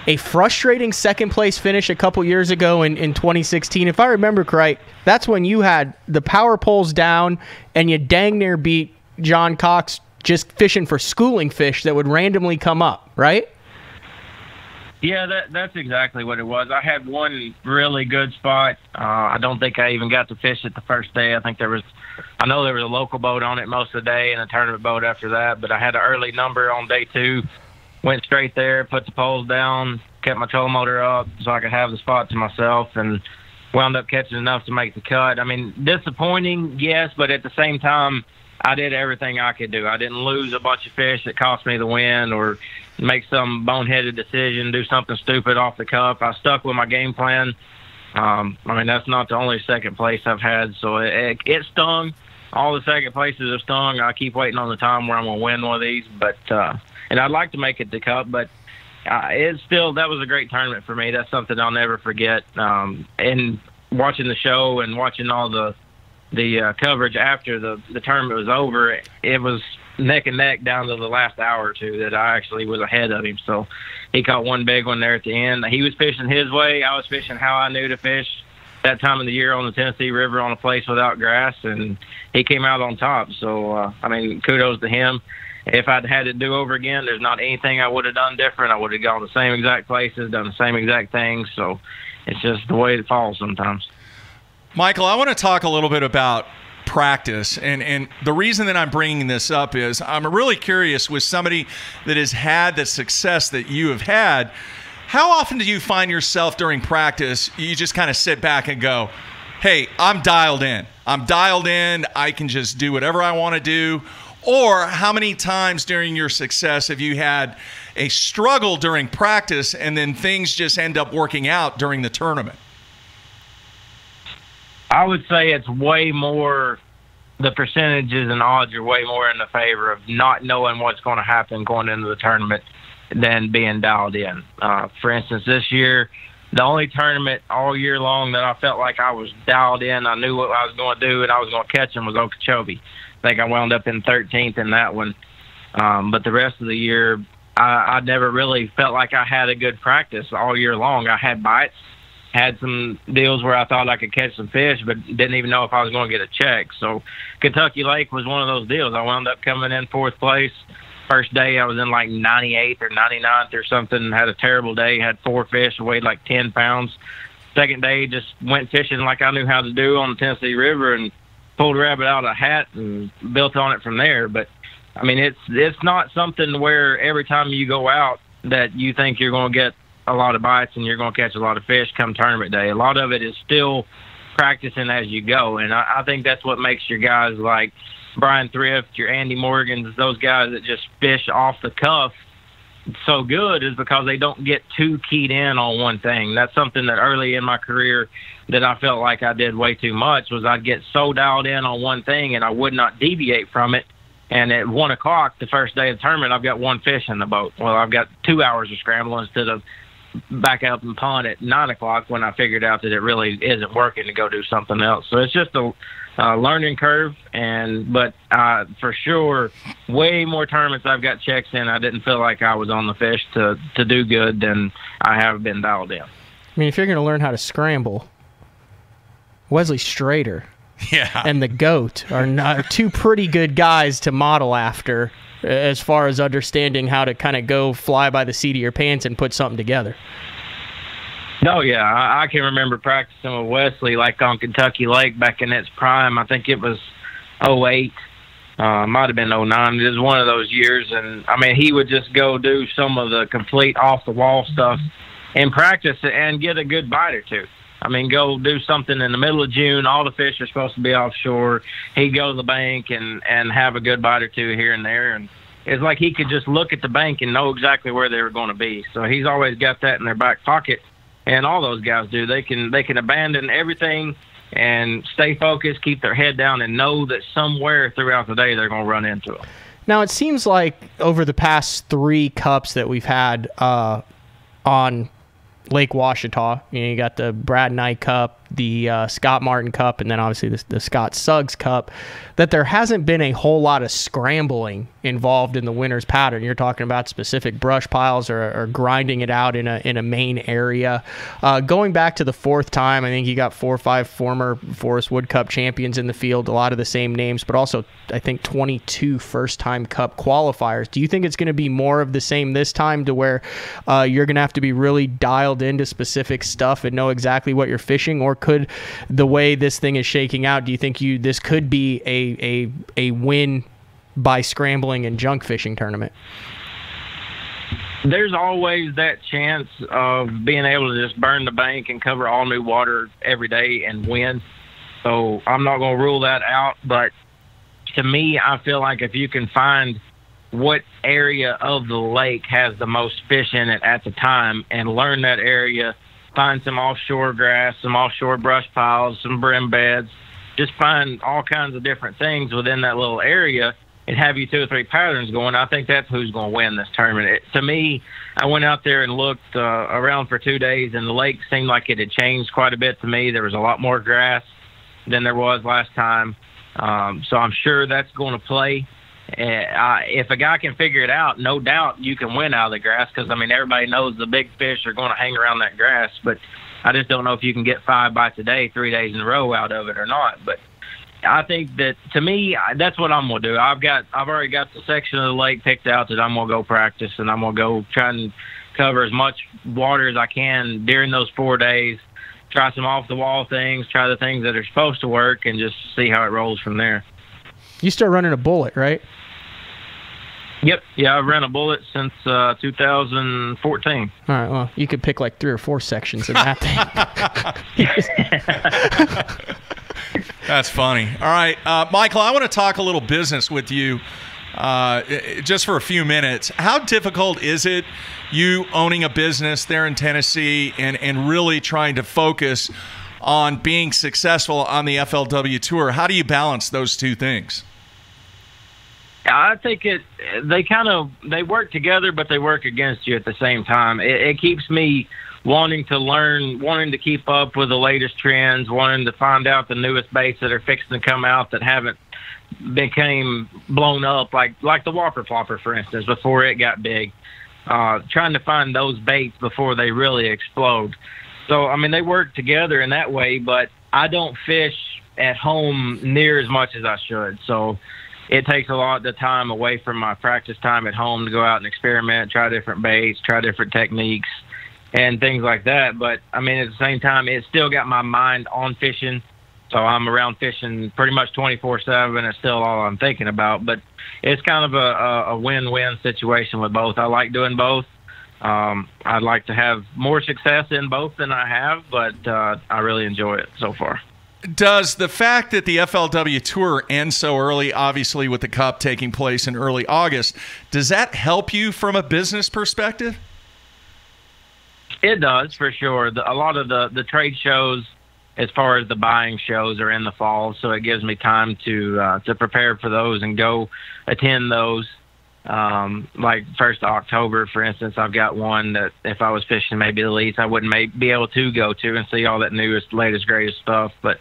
a frustrating second-place finish a couple years ago in 2016? If I remember correct, that's when you had the power poles down and you dang near beat John Cox just fishing for schooling fish that would randomly come up, right? Yeah, that's exactly what it was. I had one really good spot. I don't think I even got to fish it the first day. I know there was a local boat on it most of the day and a tournament boat after that, but I had an early number on day 2, went straight there, put the poles down, kept my trolling motor up so I could have the spot to myself, and wound up catching enough to make the cut. I mean, disappointing, yes, but at the same time, I did everything I could do. I didn't lose a bunch of fish that cost me the win or make some boneheaded decision, do something stupid off the cuff. I stuck with my game plan. I mean, that's not the only second place I've had, so it stung. All the second places have stung. I keep waiting on the time where I'm going to win one of these, but and I'd like to make it the Cup, but that was a great tournament for me. That's something I'll never forget. And watching the show and watching all the coverage after the tournament was over, it was neck and neck down to the last hour or two that I actually was ahead of him. So he caught one big one there at the end. He was fishing his way. I was fishing how I knew to fish that time of the year on the Tennessee River on a place without grass, and he came out on top. So, I mean, kudos to him. If I'd had it do over again, there's not anything I would have done different. I would have gone the same exact places, done the same exact things. So it's just the way it falls sometimes. Michael, I want to talk a little bit about practice, and the reason that I'm bringing this up is I'm really curious with somebody that has had the success that you have had. How often do you find yourself during practice, you just kind of sit back and go, hey, I'm dialed in. I can just do whatever I want to do? Or how many times during your success have you had a struggle during practice and then things just end up working out during the tournament? I would say it's way more, the percentages and odds are way more in the favor of not knowing what's going to happen going into the tournament than being dialed in. For instance, this year, the only tournament all year long that I felt like I was dialed in, I knew what I was going to do and I was going to catch them, was Okeechobee. I think I wound up in 13th in that one. But the rest of the year, I never really felt like I had a good practice all year long. I had bites, had some deals where I thought I could catch some fish, but didn't even know if I was going to get a check. So Kentucky Lake was one of those deals. I wound up coming in 4th place. First day I was in like 98th or 99th or something, had a terrible day, had 4 fish, weighed like 10 pounds. Second day just went fishing like I knew how to do on the Tennessee River and pulled a rabbit out of a hat and built on it from there. But I mean, it's not something where every time you go out that you think you're going to get a lot of bites and you're going to catch a lot of fish come tournament day. A lot of it is still practicing as you go, and I think that's what makes your guys like Brian Thrift, your Andy Morgans, those guys that just fish off the cuff so good, is because they don't get too keyed in on one thing. That's something that early in my career that I felt like I did way too much, was I'd get so dialed in on one thing and I would not deviate from it. And at 1 o'clock, the first day of the tournament, I've got 1 fish in the boat. Well, I've got 2 hours of scramble instead of back out and pond at 9 o'clock when I figured out that it really isn't working to go do something else. So it's just a learning curve, but for sure, way more tournaments I've got checks in, I didn't feel like I was on the fish to do good than I have been dialed in. I mean, if you're going to learn how to scramble, Wesley Strader and the GOAT are 2 pretty good guys to model after as far as understanding how to kind of go fly by the seat of your pants and put something together. No, yeah, I can remember practicing with Wesley like on Kentucky Lake back in its prime. I think it was 08, might have been 09. It was one of those years, and I mean, he would just go do some of the complete off-the-wall stuff in practice and get a good bite or two. I mean, go do something in the middle of June. All the fish are supposed to be offshore. He'd go to the bank and have a good bite or two here and there. And it's like he could just look at the bank and know exactly where they were going to be. So he's always got that in their back pocket. And all those guys do. They can abandon everything and stay focused, keep their head down, and know that somewhere throughout the day they're going to run into them. Now, it seems like over the past 3 cups that we've had on Lake Ouachita, you got the Brad Knight Cup, the Scott Martin Cup and then obviously the Scott Suggs Cup, that there hasn't been a whole lot of scrambling involved in the winner's pattern. You're talking about specific brush piles or grinding it out in a main area. Going back to the fourth time, I think you got 4 or 5 former Forrest Wood Cup champions in the field, a lot of the same names, but also I think 22 first-time Cup qualifiers. Do you think it's going to be more of the same this time, to where you're going to have to be really dialed into specific stuff and know exactly what you're fishing? Or could, the way this thing is shaking out, do you think this could be a win by scrambling and junk fishing tournament? There's always that chance of being able to just burn the bank and cover all new water every day and win. So I'm not going to rule that out. But to me, I feel like if you can find what area of the lake has the most fish in it at the time and learn that area, find some offshore grass, some offshore brush piles, some brim beds, just find all kinds of different things within that little area and have you 2 or 3 patterns going, I think that's who's going to win this tournament. To me, I went out there and looked around for 2 days, and the lake seemed like it had changed quite a bit to me. There was a lot more grass than there was last time. So I'm sure that's going to play. If a guy can figure it out, no doubt you can win out of the grass, because, I mean, everybody knows the big fish are going to hang around that grass. But I just don't know if you can get 5 bites a day, 3 days in a row out of it or not. But I think that, to me, that's what I'm going to do. I've already got the section of the lake picked out that I'm going to go practice, and I'm going to go try and cover as much water as I can during those 4 days, try some off-the-wall things, try the things that are supposed to work, and just see how it rolls from there. You start running a bullet, right? Yep. Yeah, I've ran a bullet since 2014. All right, well, you could pick like 3 or 4 sections in that thing. That's funny. All right, Michael, I want to talk a little business with you just for a few minutes. How difficult is it, you owning a business there in Tennessee and really trying to focus on being successful on the FLW Tour? How do you balance those two things? I think they work together, but they work against you at the same time. It keeps me wanting to learn, wanting to keep up with the latest trends, wanting to find out the newest baits that are fixing to come out that haven't became blown up, like the Whopper Flopper, for instance, before it got big. Trying to find those baits before they really explode. So, I mean, they work together in that way, but I don't fish at home near as much as I should. So it takes a lot of the time away from my practice time at home to go out and experiment, try different baits, try different techniques, and things like that. But, I mean, at the same time, it's still got my mind on fishing. So I'm around fishing pretty much 24/7. It's still all I'm thinking about. But it's kind of a win-win situation with both. I like doing both. I'd like to have more success in both than I have, but I really enjoy it so far. Does the fact that the FLW Tour ends so early, obviously with the Cup taking place in early August, does that help you from a business perspective? It does, for sure. A lot of the trade shows, as far as the buying shows, are in the fall, so it gives me time to prepare for those and go attend those. Like 1st of October, for instance, I've got one that if I was fishing maybe the least, I wouldn't be able to go to and see all that newest, latest, greatest stuff. But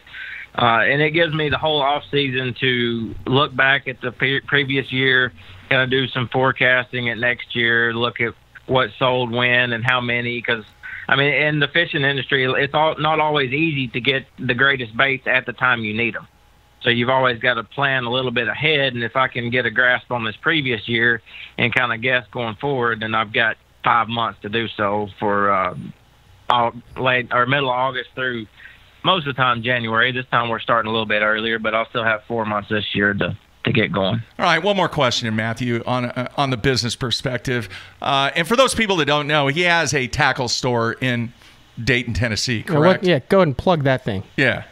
and it gives me the whole off season to look back at the previous year, kind of do some forecasting at next year, look at what sold when and how many. Because I mean, in the fishing industry, it's not always easy to get the greatest baits at the time you need them. So you've always got to plan a little bit ahead, and if I can get a grasp on this previous year and kind of guess going forward, then I've got 5 months to do so for late or middle of August through most of the time January. This time we're starting a little bit earlier, but I'll still have 4 months this year to get going. All right, one more question, Matthew, on the business perspective. And for those people that don't know, he has a tackle store in Dayton, Tennessee, correct? Yeah, go ahead and plug that thing. Yeah.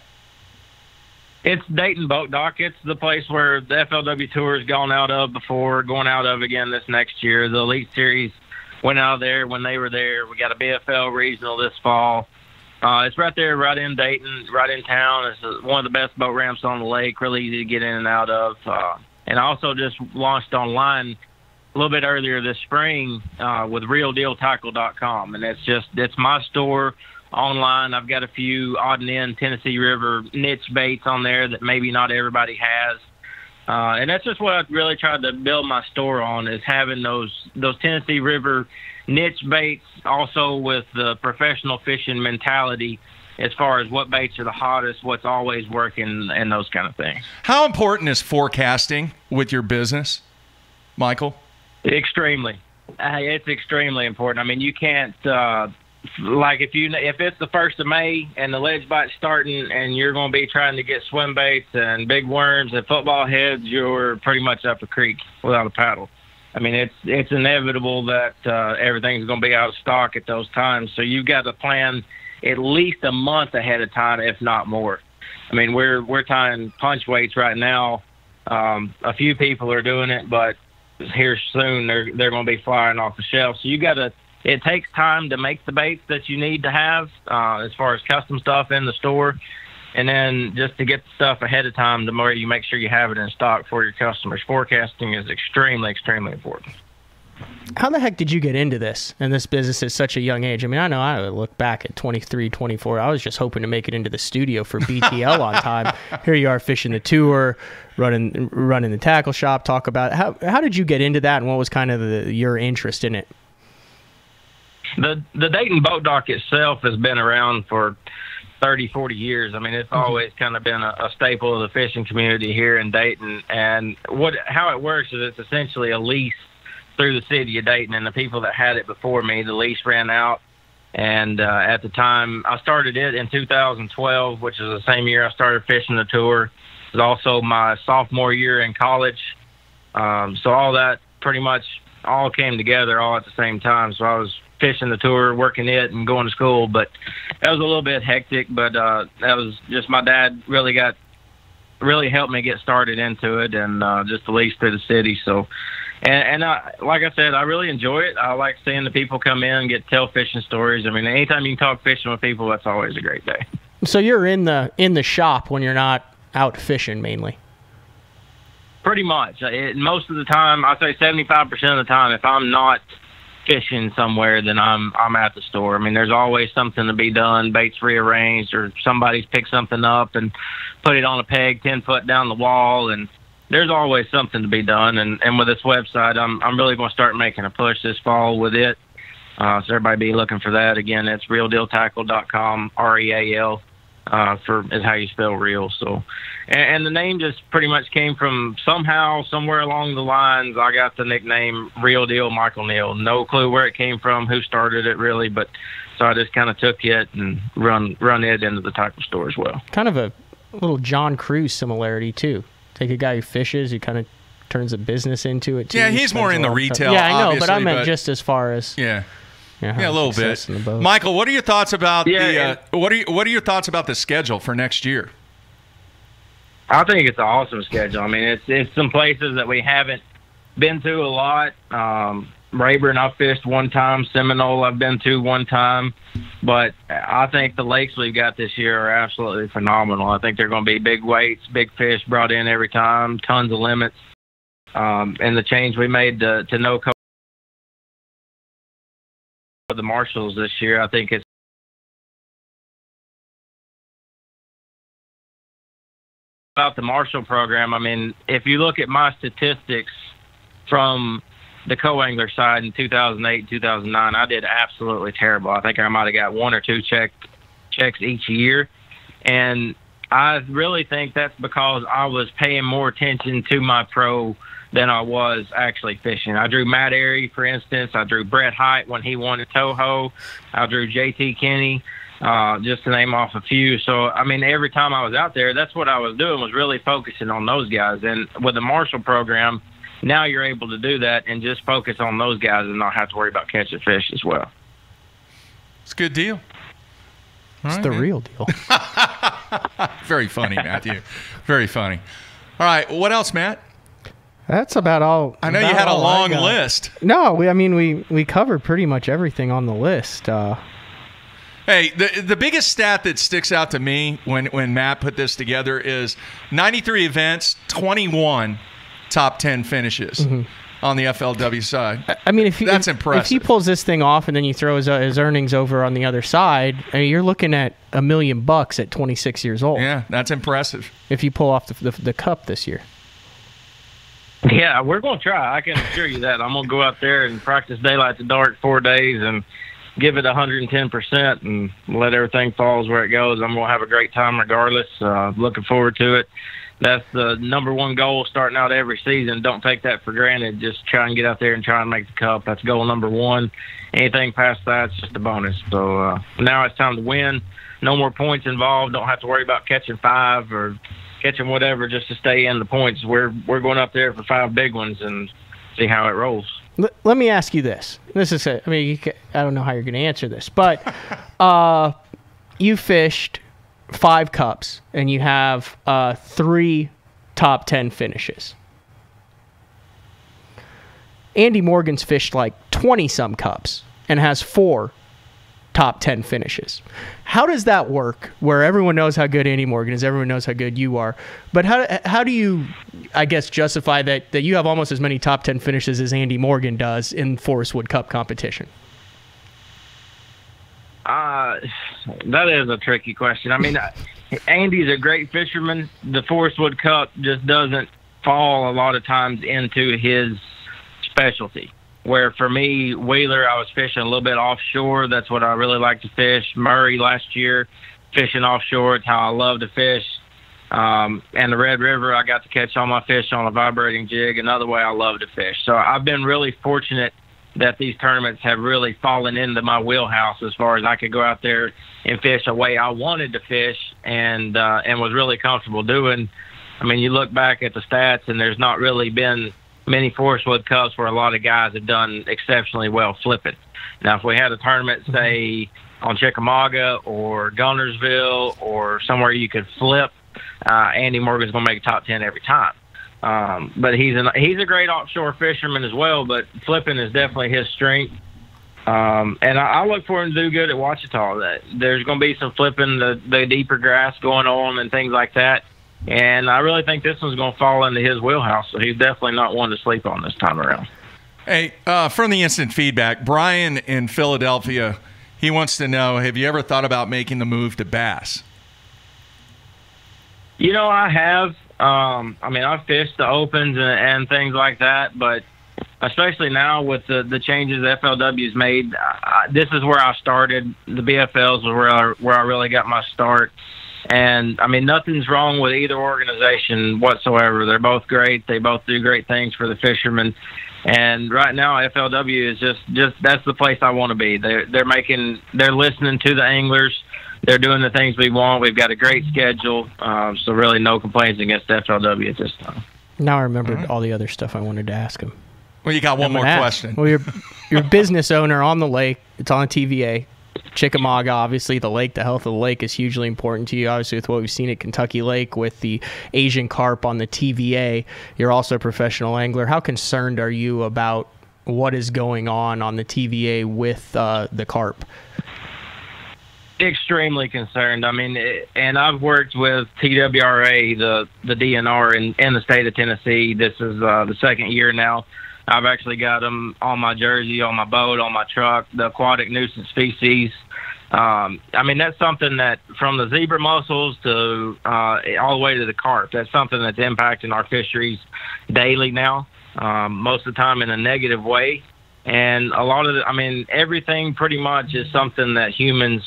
It's Dayton Boat Dock. It's the place where the FLW Tour has gone out of before, going out of again this next year. The Elite Series went out of there when they were there. We got a BFL Regional this fall. It's right there, right in Dayton, right in town. It's one of the best boat ramps on the lake, really easy to get in and out of. And I also just launched online a little bit earlier this spring with RealDealTackle.com. And it's my store online. I've got a few odd and end Tennessee River niche baits on there that maybe not everybody has. And that's just what I really tried to build my store on, is having those Tennessee River niche baits, also with the professional fishing mentality as far as what baits are the hottest, what's always working, and those kind of things. How important is forecasting with your business, Michael? Extremely. It's extremely important. I mean, you can't like if it's the 1st of May and the ledge bite's starting and you're going to be trying to get swim baits and big worms and football heads, you're pretty much up a creek without a paddle. I mean, it's inevitable that everything's going to be out of stock at those times. So you've got to plan at least a month ahead of time, if not more. I mean, we're tying punch weights right now. A few people are doing it, but here soon they're going to be flying off the shelf. So it takes time to make the baits that you need to have as far as custom stuff in the store. And then just to get the stuff ahead of time, the more you make sure you have it in stock for your customers. Forecasting is extremely, extremely important. How the heck did you get into this and this business at such a young age? I mean, I know I look back at 23, 24. I was just hoping to make it into the studio for BTL on time. Here you are fishing the tour, running the tackle shop. Talk about how did you get into that, and what was kind of your interest in it? The Dayton boat dock itself has been around for 30, 40 years. I mean, it's always kind of been a staple of the fishing community here in Dayton. And how it works is it's essentially a lease through the city of Dayton, and the people that had it before me, the lease ran out. And at the time, I started it in 2012, which is the same year I started fishing the tour. It was also my sophomore year in college. So all that pretty much all came together all at the same time. So I was fishing the tour, working it, and going to school. But that was a little bit hectic, but that was just my dad really helped me get started into it, and just the lease through the city. So And like I said, I really enjoy it. I like seeing the people come in and tell fishing stories. I mean, anytime you can talk fishing with people, that's always a great day. So you're in the shop when you're not out fishing mainly? Pretty much. Most of the time, I'd say 75% of the time, if I'm not fishing somewhere, then I'm at the store. I mean, there's always something to be done, baits rearranged, or somebody's picked something up and put it on a peg 10 foot down the wall, and there's always something to be done. And with this website, I'm really going to start making a push this fall with it. So everybody be looking for that. Again, it's realdealtackle.com, REAL, is how you spell real. So, and the name just pretty much came from somewhere along the lines, I got the nickname Real Deal Michael Neal. No clue where it came from, who started it really, but so I just kind of took it and run it into the tackle store as well. Kind of a little John Cruz similarity too. Take a guy who fishes, who kind of turns a business into it too. Yeah, he's more in the retail. Yeah, I know, but I meant just as far as yeah, a little bit. Michael, what are your thoughts about what are your thoughts about the schedule for next year? I think it's an awesome schedule. I mean, it's some places that we haven't been to a lot. Rayburn I've fished one time. Seminole I've been to one time. But I think the lakes we've got this year are absolutely phenomenal. I think they're going to be big weights, big fish brought in every time, tons of limits. And the change we made to no coat for the marshals this year, I think it's about the marshal program. I mean, if you look at my statistics from the co-angler side in 2008, 2009, I did absolutely terrible. I think I might have got one or two checks each year. And I really think that's because I was paying more attention to my pro than I was actually fishing. I drew Matt Airy, for instance. I drew Brett Height when he won at Toho. I drew JT Kenny, just to name off a few. So, I mean, every time I was out there, that's what I was doing, was really focusing on those guys. And with the Marshall program, now you're able to do that and just focus on those guys and not have to worry about catching fish as well. It's a good deal. It's the real deal. Very funny, Matthew. Very funny. All right, what else, Matt? That's about all. I know you had a long list. No, we covered pretty much everything on the list. Hey, the biggest stat that sticks out to me when Matt put this together is 93 events, 21 top 10 finishes. on the FLW side. I mean, that's impressive. If he pulls this thing off and then you throw his earnings over on the other side, I mean, you're looking at $1 million at 26 years old. Yeah, that's impressive. If you pull off the Cup this year. Yeah, we're going to try. I can assure you that. I'm going to go out there and practice daylight to dark 4 days and give it 110% and let everything fall where it goes. I'm going to have a great time regardless. Looking forward to it. That's the number one goal starting out every season. Don't take that for granted. Just try and get out there and try and make the Cup. That's goal number one. Anything past that's just a bonus. So now it's time to win. No more points involved. Don't have to worry about catching 5 or catching whatever just to stay in the points. We're going up there for 5 big ones and see how it rolls. Let me ask you this. I don't know how you're going to answer this, but you fished 5 cups and you have 3 top 10 finishes. Andy Morgan's fished like 20-some cups and has 4 top 10 finishes. How does that work where everyone knows how good Andy Morgan is, everyone knows how good you are, but how do you, I guess, justify that you have almost as many top 10 finishes as Andy Morgan does in Forrest Wood Cup competition? That is a tricky question. I mean, Andy's a great fisherman. The Forrest Wood Cup just doesn't fall a lot of times into his specialty. Where for me, Wheeler, I was fishing a little bit offshore. That's what I really like to fish. Murray last year, fishing offshore. It's how I love to fish. And the Red River, I got to catch all my fish on a vibrating jig. Another way I love to fish. So I've been really fortunate that these tournaments have really fallen into my wheelhouse as far as I could go out there and fish a way I wanted to fish and was really comfortable doing. I mean, you look back at the stats, and there's not really been many Forrest Wood Cups where a lot of guys have done exceptionally well flipping. Now, if we had a tournament, say, on Chickamauga or Gunnersville or somewhere you could flip, Andy Morgan's going to make top 10 every time. But he's a great offshore fisherman as well, but flipping is definitely his strength. And I look for him to do good at Ouachita. There's going to be some flipping, the deeper grass going on and things like that. And I really think this one's going to fall into his wheelhouse, so he's definitely not one to sleep on this time around. Hey, from the instant feedback, Brian in Philadelphia, he wants to know, have you ever thought about making the move to bass? You know, I have. I mean, I've fished the opens and things like that, but especially now with the changes FLW's made, this is where I started. The BFLs was where I really got my start. And, I mean, nothing's wrong with either organization whatsoever. They're both great. They both do great things for the fishermen. And right now, FLW is just that's the place I want to be. They're listening to the anglers. They're doing the things we want. We've got a great schedule. So really no complaints against FLW at this time. Now I remembered all the other stuff I wanted to ask him. Well, you got one more question. Well, you're a business owner on the lake. It's on a TVA. Chickamauga, obviously, the lake, the health of the lake is hugely important to you. Obviously, with what we've seen at Kentucky Lake with the Asian carp on the TVA, you're also a professional angler. How concerned are you about what is going on the TVA with the carp? Extremely concerned. I mean, and I've worked with TWRA, the DNR in the state of Tennessee. This is the second year now. I've actually got them on my jersey, on my boat, on my truck, the aquatic nuisance species. I mean, that's something that from the zebra mussels to all the way to the carp, that's something that's impacting our fisheries daily now, most of the time in a negative way. And a lot of everything pretty much is something that humans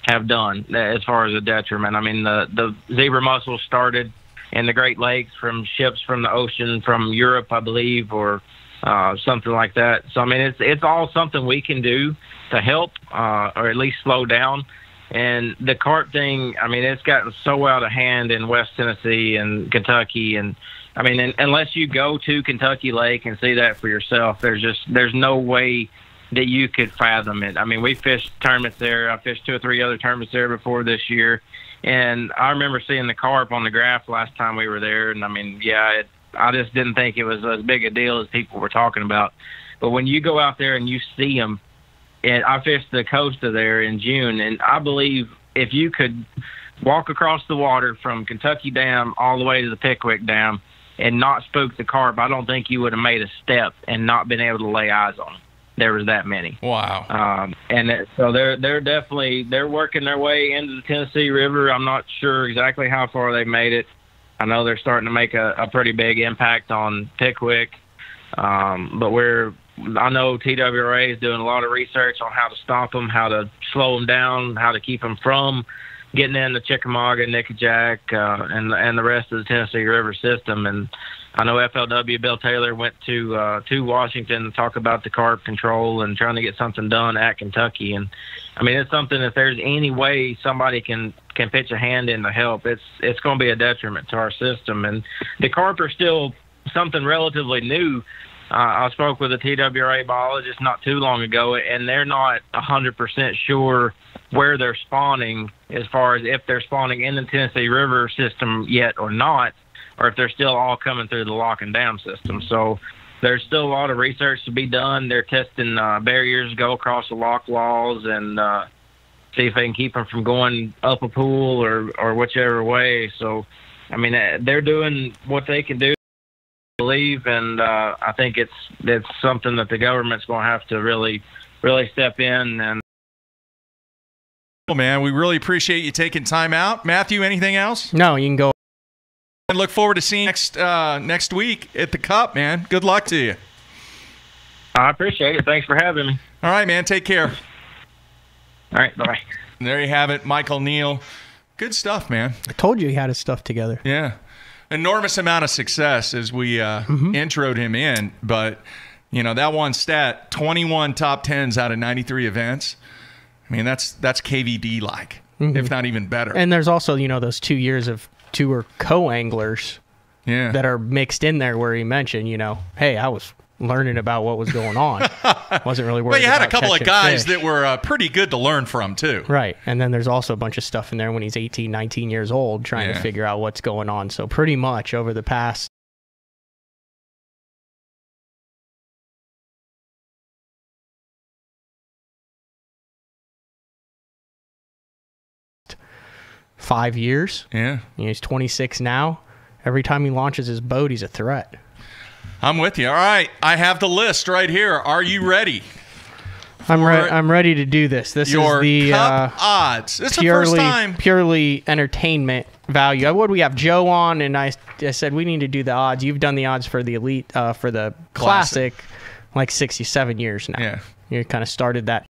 have done as far as a detriment. I mean, the zebra mussels started in the Great Lakes from ships from the ocean, from Europe, I believe, or something like that. So, I mean, it's all something we can do to help or at least slow down. And the carp thing, I mean, it's gotten so out of hand in West Tennessee and Kentucky. And, I mean, unless you go to Kentucky Lake and see that for yourself, there's no way that you could fathom it. I mean, we fished tournaments there. I fished 2 or 3 other tournaments there before this year. And I remember seeing the carp on the graph last time we were there. And, I mean, yeah, I just didn't think it was as big a deal as people were talking about. But when you go out there and you see them, and I fished the coast of there in June, and I believe if you could walk across the water from Kentucky Dam all the way to the Pickwick Dam and not spooked the carp, I don't think you would have made a step and not been able to lay eyes on them. There was that many. Wow. So they're definitely working their way into the Tennessee River. I'm not sure exactly how far they've made it. I know they're starting to make a pretty big impact on Pickwick. But I know TWRA is doing a lot of research on how to stop them, how to slow them down, how to keep them from getting into Chickamauga, Nickajack, and the rest of the Tennessee River system. And I know FLW Bill Taylor went to Washington to talk about the carp control and trying to get something done at Kentucky. And I mean, it's something, if there's any way somebody can pitch a hand in to help, it's going to be a detriment to our system. And the carp are still something relatively new. I spoke with a TWRA biologist not too long ago, and they're not 100% sure where they're spawning as far as if they're spawning in the Tennessee River system yet or not, or if they're still all coming through the lock and dam system. So there's still a lot of research to be done. They're testing barriers to go across the lock walls and see if they can keep them from going up a pool or whichever way. So, I mean, they're doing what they can do, I believe, and I think it's something that the government's going to have to really step in. And well, man, we really appreciate you taking time out. Matthew, anything else? No, you can go. And look forward to seeing you next week at the Cup, man. Good luck to you. I appreciate it. Thanks for having me. All right, man. Take care. All right. Bye-bye. And there you have it, Michael Neal. Good stuff, man. I told you he had his stuff together. Yeah. Enormous amount of success as we introed him in. But, you know, that one stat, 21 top 10s out of 93 events. I mean, that's KVD-like, if not even better. And there's also, you know, those 2 years of tour co-anglers that are mixed in there where he mentioned, you know, hey, I was learning about what was going on. Wasn't really worried. Well, you had about a couple of catching guys fish. that were pretty good to learn from, too. Right. And then there's also a bunch of stuff in there when he's 18, 19 years old trying to figure out what's going on. So pretty much over the past five years. Yeah. He's 26 now. Every time he launches his boat, he's a threat. I'm with you. All right. I have the list right here. Are you ready? I'm ready to do this. This is the Cup odds. It's the first time. Purely entertainment value. What do we have? Joe on, and I said we need to do the odds. You've done the odds for the Elite, for the Classic, like 67 years now. Yeah. You kind of started that.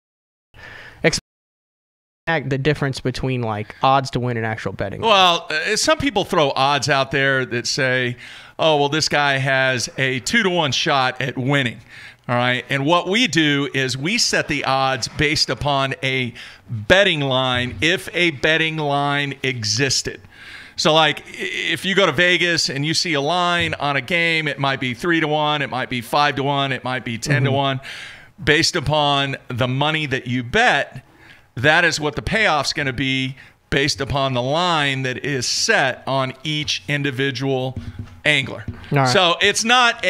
The difference between like odds to win and actual betting. Well, some people throw odds out there that say, oh, well, this guy has a 2-to-1 shot at winning. All right. And what we do is we set the odds based upon a betting line, if a betting line existed. So, like, if you go to Vegas and you see a line on a game, it might be 3-to-1, it might be 5-to-1, it might be 10-to-1. Based upon the money that you bet, that is what the payoff's going to be based upon the line that is set on each individual angler. All right. So it's not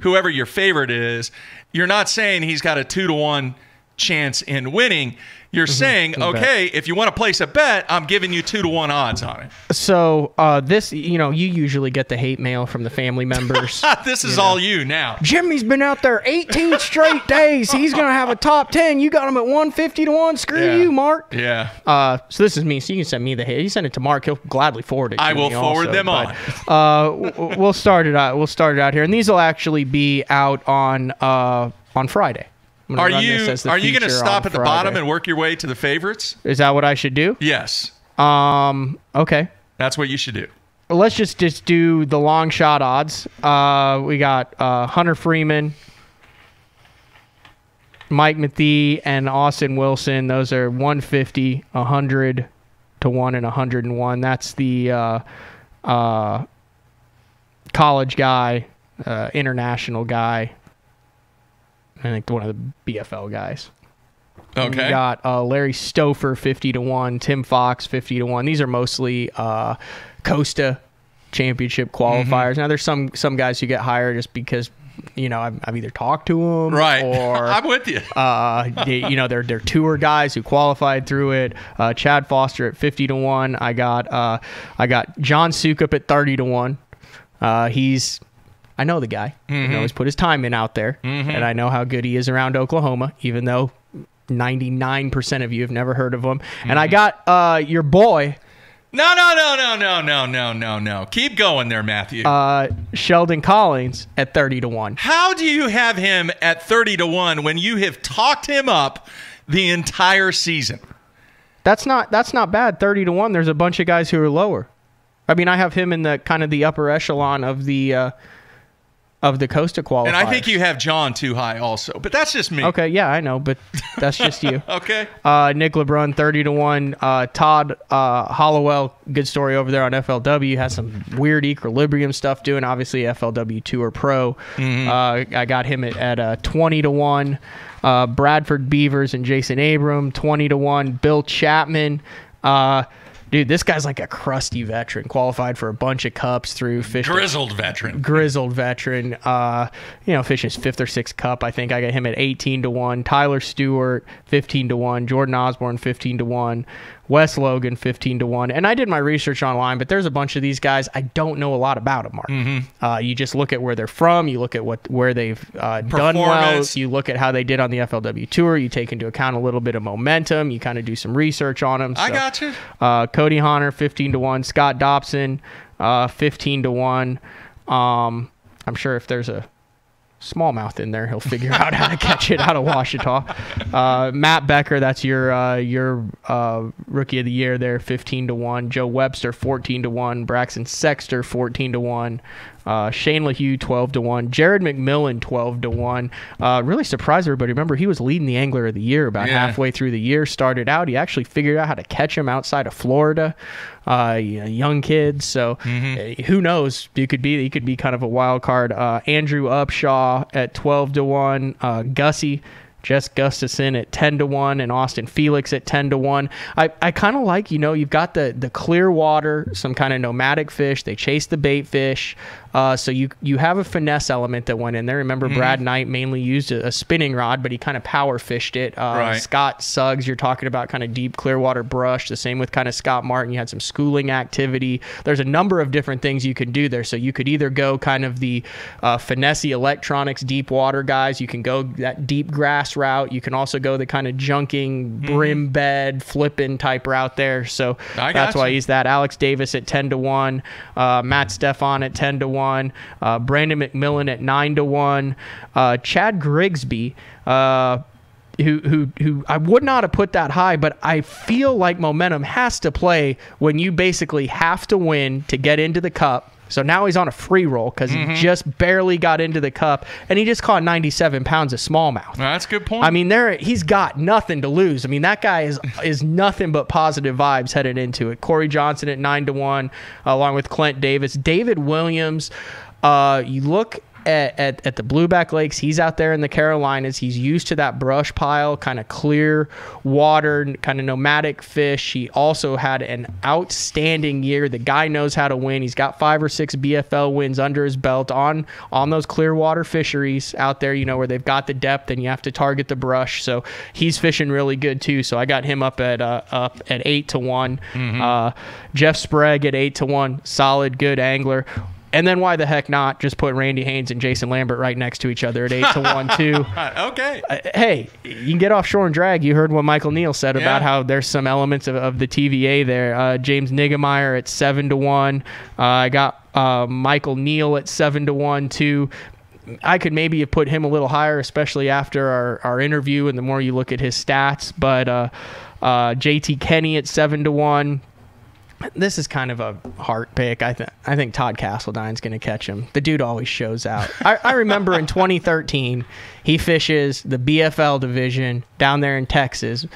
whoever your favorite is. You're not saying he's got a 2-to-1 chance in winning. You're saying, okay, if you want to place a bet, I'm giving you 2-to-1 odds on it. So this, you know, you usually get the hate mail from the family members. This is all you now. Jimmy's been out there 18 straight days. He's going to have a top 10. You got him at 150-1. Screw you, Mark. Yeah. So this is me. So you can send me the hate. You send it to Mark. He'll gladly forward it to I will me forward also, them on. We'll start it out. We'll start it out here. And these will actually be out on Friday. Are you going to stop at the bottom and work your way to the favorites? Is that what I should do? Yes. Okay. That's what you should do. Let's just do the long shot odds. We got Hunter Freeman, Mike Mathie, and Austin Wilson. Those are 150, 100-1, and 101. That's the college guy, international guy. I think one of the BFL guys. Okay. We got Larry Stouffer, 50-1, Tim Fox, 50-1. These are mostly Costa Championship qualifiers. Now, there's some guys who get higher just because, you know, I've either talked to them, right? Or I'm with you. You know, they're tour guys who qualified through it. Chad Foster at 50-1. I got John Sukup at 30-1. I know the guy. I know he's put his time in out there, and I know how good he is around Oklahoma, even though 99% of you have never heard of him. And I got your boy. No. Keep going there, Matthew. Sheldon Collins at 30-1. How do you have him at 30-1 when you have talked him up the entire season? That's not bad. 30-1. There's a bunch of guys who are lower. I mean, I have him in the kind of the upper echelon of the Costa qualifiers. And I think you have John too high also, but that's just me. Okay, yeah, I know, but that's just you. Okay. Nick LeBrun, 30-1. Todd Hollowell, good story over there on FLW. Has some weird equilibrium stuff doing. Obviously, FLW Tour Pro. I got him at 20-1. Bradford Beavers and Jason Abram, 20-1. Bill Chapman. Dude, this guy's like a crusty veteran, qualified for a bunch of cups through fishing. Grizzled veteran. Fishing his 5th or 6th cup. I think I got him at 18-1. Tyler Stewart, 15-1. Jordan Osborne, 15-1. Wes Logan, 15-1. And I did my research online, but there's a bunch of these guys. I don't know a lot about them, Mark. You just look at where they're from. You look at where they've done well. You look at how they did on the FLW Tour. You take into account a little bit of momentum. You kind of do some research on them. I got you. Cody Honor, 15-1. Scott Dobson, 15-1. I'm sure if there's a smallmouth in there, he'll figure out how to catch it out of Ouachita. Matt Becker, that's your rookie of the year there, 15-1. Joe Webster, 14-1. Braxton Sexter, 14-1. Shane LaHue, 12-1. Jared McMillan, 12-1. Really surprised everybody. Remember, he was leading the Angler of the Year about halfway through the year. Started out, he actually figured out how to catch him outside of Florida. Young kids, so who knows? He could be kind of a wild card. Andrew Upshaw at 12-1. Gussie, Jess Gustafson at 10-1, and Austin Felix at 10-1. I kind of like, you've got the clear water, some kind of nomadic fish. They chase the bait fish. So you have a finesse element that went in there. Remember, Brad Knight mainly used a spinning rod, but he kind of power fished it. Scott Suggs, you're talking about kind of deep clear water brush. The same with kind of Scott Martin. You had some schooling activity. There's a number of different things you can do there. So you could either go kind of the finesse electronics deep water guys. You can go that deep grass route. You can also go the kind of junking, brim bed, flipping type route there. So that's why he's that. Alex Davis at 10-1. Matt Stefan at 10-1. Brandon McMillan at 9-1. Chad Grigsby, who I would not have put that high, but I feel like momentum has to play when you basically have to win to get into the Cup. So now he's on a free roll because he just barely got into the Cup, and he just caught 97 pounds of smallmouth. That's a good point. I mean, he's got nothing to lose. I mean, that guy is nothing but positive vibes headed into it. Corey Johnson at 9-1, along with Clint Davis. David Williams, you look at the Blueback Lakes. He's out there in the Carolinas. He's used to that brush pile, kind of clear water, kind of nomadic fish. He also had an outstanding year. The guy knows how to win. He's got 5 or 6 BFL wins under his belt on those clear water fisheries out there, where they've got the depth and you have to target the brush. So he's fishing really good too. So I got him up at 8-1. Jeff Sprague at 8-1. Solid, good angler. And then why the heck not just put Randy Haynes and Jason Lambert right next to each other at 8-1 too? Okay. Hey, you can get offshore and drag. You heard what Michael Neal said about how there's some elements of the TVA there. James Niggemeyer at 7-1. I got Michael Neal at 7-1 too. I could maybe have put him a little higher, especially after our interview and the more you look at his stats. But JT Kenny at 7-1. This is kind of a heart pick. I think Todd Castledine's going to catch him. The dude always shows out. I remember in 2013, he fishes the BFL division down there in Texas.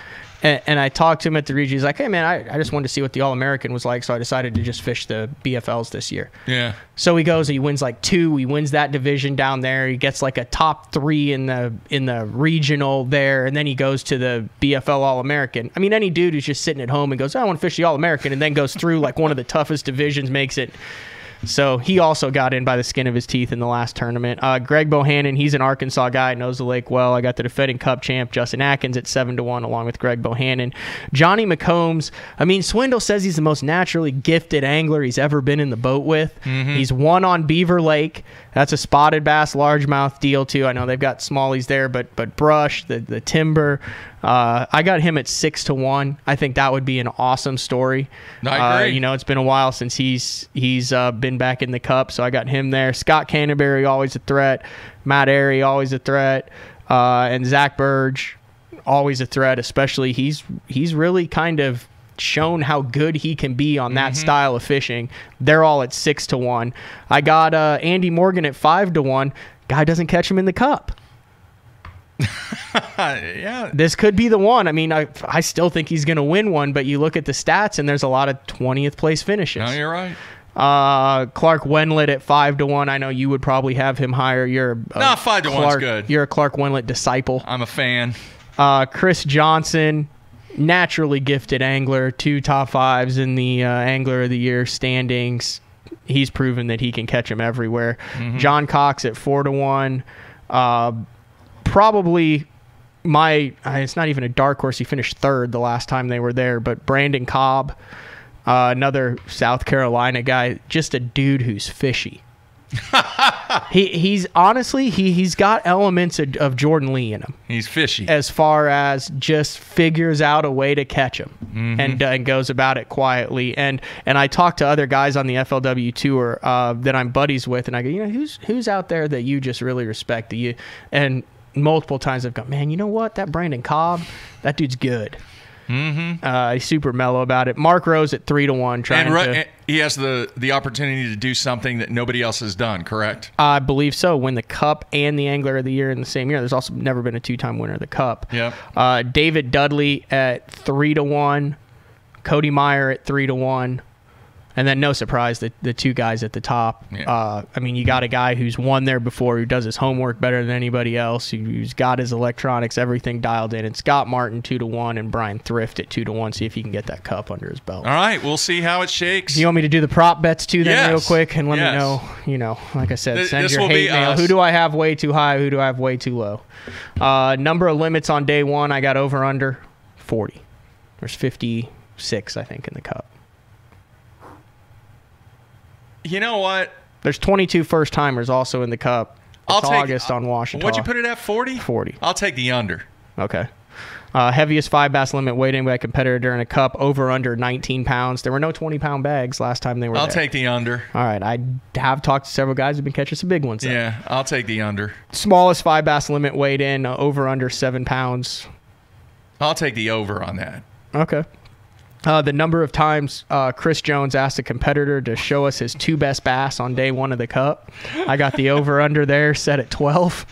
And I talked to him at the region. He's like, hey, man, I just wanted to see what the All-American was like, so I decided to just fish the BFLs this year. Yeah. So he goes, he wins like 2. He wins that division down there. He gets like a top 3 in the regional there, and then he goes to the BFL All-American. I mean, any dude who's just sitting at home and goes, I want to fish the All-American, and then goes through like one of the toughest divisions, makes it So he also got in by the skin of his teeth in the last tournament. Greg Bohannon, he's an Arkansas guy, knows the lake well. I got the defending Cup champ, Justin Atkins, at 7-1, along with Greg Bohannon. Johnny McCombs, I mean, Swindle says he's the most naturally gifted angler he's ever been in the boat with. He's won on Beaver Lake. That's a spotted bass, largemouth deal, too. I know they've got smallies there, but brush, the timber. I got him at 6-1. I think that would be an awesome story. I agree. You know, it's been a while since he's been back in the Cup, so I got him there. Scott Canterbury, always a threat. Matt Airy, always a threat. And Zach Burge, always a threat. Especially he's really kind of shown how good he can be on that style of fishing. They're all at 6-1. I got Andy Morgan at 5-1. Guy doesn't catch him in the Cup. Yeah, this could be the one. I mean, I still think he's going to win one, but you look at the stats and there's a lot of 20th place finishes. No, you're right. Clark Wenlet at 5-1. I know you would probably have him higher. You're 5-1's good. You're a Clark Wenlet disciple. I'm a fan. Chris Johnson, naturally gifted angler, 2 top 5s in the Angler of the Year standings. He's proven that he can catch them everywhere. John Cox at 4-1. Probably it's not even a dark horse. He finished 3rd the last time they were there, but Brandon Cobb, another South Carolina guy, just a dude who's fishy. He's honestly, he's got elements of Jordan Lee in him. He's fishy. As far as just figures out a way to catch him and goes about it quietly. And I talk to other guys on the FLW tour that I'm buddies with, and I go, you know, who's out there that you just really respect? And multiple times I've gone, man, you know what? That Brandon Cobb, that dude's good. He's super mellow about it. Mark Rose at 3-1. And he has the opportunity to do something that nobody else has done, correct? I believe so. Win the Cup and the Angler of the Year in the same year. There's also never been a 2-time winner of the Cup. Yep. David Dudley at 3-1. Cody Meyer at 3-1. And then no surprise, the 2 guys at the top. Yeah. I mean, you got a guy who's won there before, who does his homework better than anybody else, who's got his electronics, everything dialed in. And Scott Martin 2-1 and Brian Thrift at 2-1. See if he can get that Cup under his belt. All right, we'll see how it shakes. You want me to do the prop bets too then real quick and let me know, like I said, send your hate mail. Who do I have way too high? Who do I have way too low? Number of limits on day 1, I got over under 40. There's 56, I think, in the Cup. You know what? There's 22 first-timers also in the Cup. It's August on Washington. What'd you put it at, 40? 40. I'll take the under. Okay. Heaviest 5 bass limit weighting by competitor during a Cup, over under 19 pounds. There were no 20-pound bags last time they were I'll there. take the under. All right. I have talked to several guys who've been catching some big ones there. Yeah, I'll take the under. Smallest 5 bass limit weighed in, over under 7 pounds. I'll take the over on that. Okay. The number of times Chris Jones asked a competitor to show us his 2 best bass on day 1 of the Cup. I got the over-under there set at 12.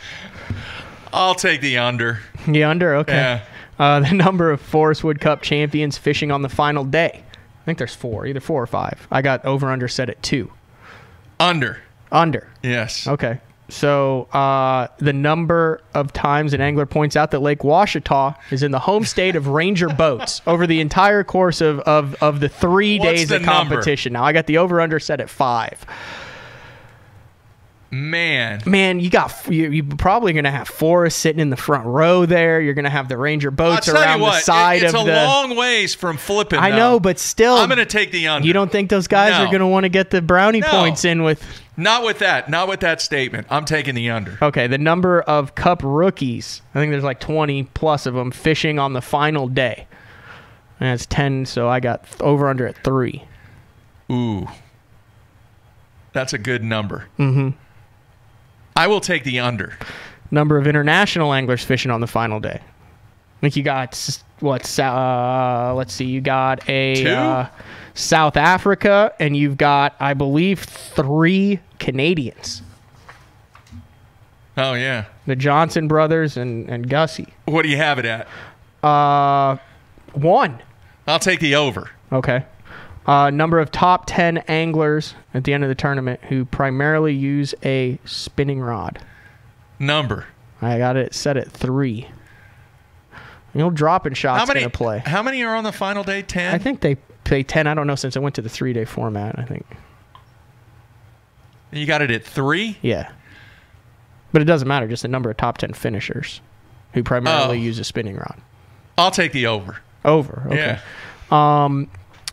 I'll take the under. The under? Okay. Yeah. The number of Forrest Wood Cup champions fishing on the final day. I think there's 4, either 4 or 5. I got over-under set at 2. Under. Under. Yes. Okay. So the number of times an angler points out that Lake Ouachita is in the home state of Ranger boats over the entire course of the 3 days of competition. Now, I got the over-under set at 5. Man, you're probably going to have Forrest sitting in the front row there. You're going to have the Ranger boats around the side of the... It's a long ways from flipping, I know, but still... I'm going to take the under. You don't think those guys are going to want to get the brownie points in with... Not with that statement. I'm taking the under. Okay, the number of Cup rookies, I think there's like 20 plus of them fishing on the final day. And that's 10, so I got over under at 3. Ooh. That's a good number. Mm-hmm. I will take the under. Number of international anglers fishing on the final day. I think you got, let's see, you got a South Africa, and you've got, I believe, 3 Canadians. Oh, yeah. The Johnson brothers and Gussie. What do you have it at? 1. I'll take the over. Okay. Number of top 10 anglers at the end of the tournament who primarily use a spinning rod. Number. I got it set at 3. Dropping shot's going to play. How many are on the final day? 10? I think they play 10. I don't know since I went to the 3-day format, I think. You got it at 3? Yeah. But it doesn't matter, just the number of top 10 finishers who primarily use a spinning rod. I'll take the over. Over, okay. Yeah.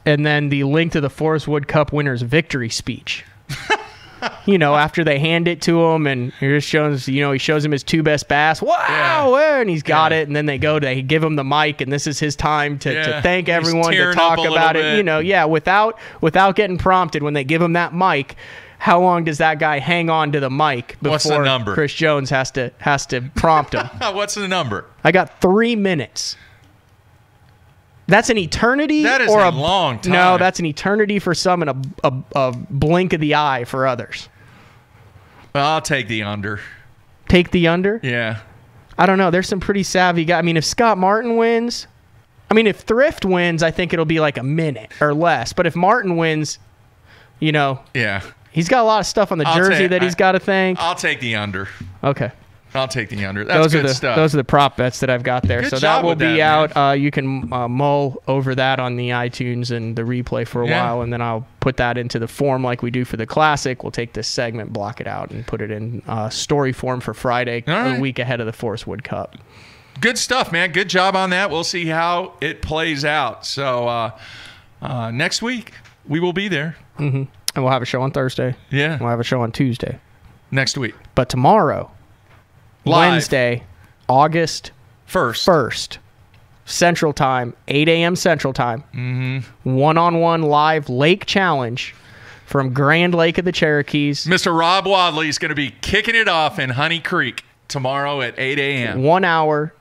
And then the link to the Forrest Wood Cup winner's victory speech. After they hand it to him, and he shows him his 2 best bass. Wow! Yeah. And he's got it. And then they give him the mic, and this is his time to thank everyone, to talk about it. Without getting prompted, when they give him that mic, how long does that guy hang on to the mic before What's the number? Chris Jones has to prompt him? What's the number? I got 3 minutes. That's an eternity? That is a long time. No, that's an eternity for some and a blink of the eye for others. I'll take the under. Take the under? Yeah. I don't know. There's some pretty savvy guys. I mean, if Scott Martin wins, if Thrift wins, I think it'll be like a minute or less. But if Martin wins, Yeah. He's got a lot of stuff on the jersey that he's got to thank. I'll take the under. Okay. I'll take the under. That's good stuff. Those are the prop bets that I've got there. Good so job that will with be that, out. You can mull over that on the iTunes and the replay for a while, and then I'll put that into the form like we do for the Classic. We'll take this segment, block it out, and put it in story form for Friday, a week ahead of the Forrest Wood Cup. Good stuff, man. Good job on that. We'll see how it plays out. So next week, we will be there. Mm-hmm. And we'll have a show on Thursday. Yeah. We'll have a show on Tuesday. Next week. But tomorrow, Live. Wednesday, August 1st, Central Time, 8 a.m. Central Time, one-on-one live lake challenge from Grand Lake of the Cherokees. Mr. Rob Wadley is going to be kicking it off in Honey Creek tomorrow at 8 a.m. 1 hour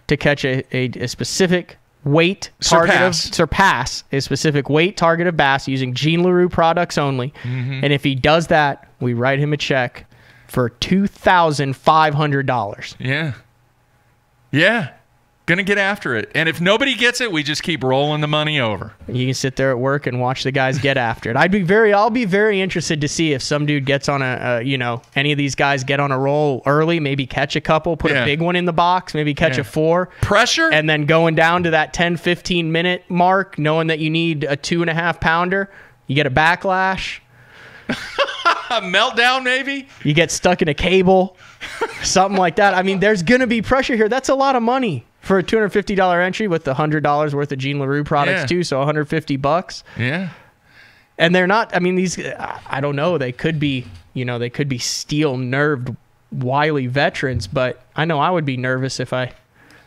to catch a specific weight target surpass a specific weight target of bass using Jean LaRue products only. And if he does that, we write him a check for $2,500. Yeah. Gonna get after it. And if nobody gets it, we just keep rolling the money over. You can sit there at work and watch the guys get after it. I'll be very interested to see if some dude gets on any of these guys get on a roll early, maybe catch a couple, put a big one in the box, maybe catch a 4. Pressure? And then going down to that 10, 15 minute mark, knowing that you need a 2.5 pounder, you get a backlash. A meltdown, maybe? You get stuck in a cable, something like that. There's going to be pressure here. That's a lot of money for a $250 entry with the $100 worth of Jean LaRue products too, so $150. Yeah. And they're not, these, I don't know, they could be steel-nerved, wily veterans, but I know I would be nervous if I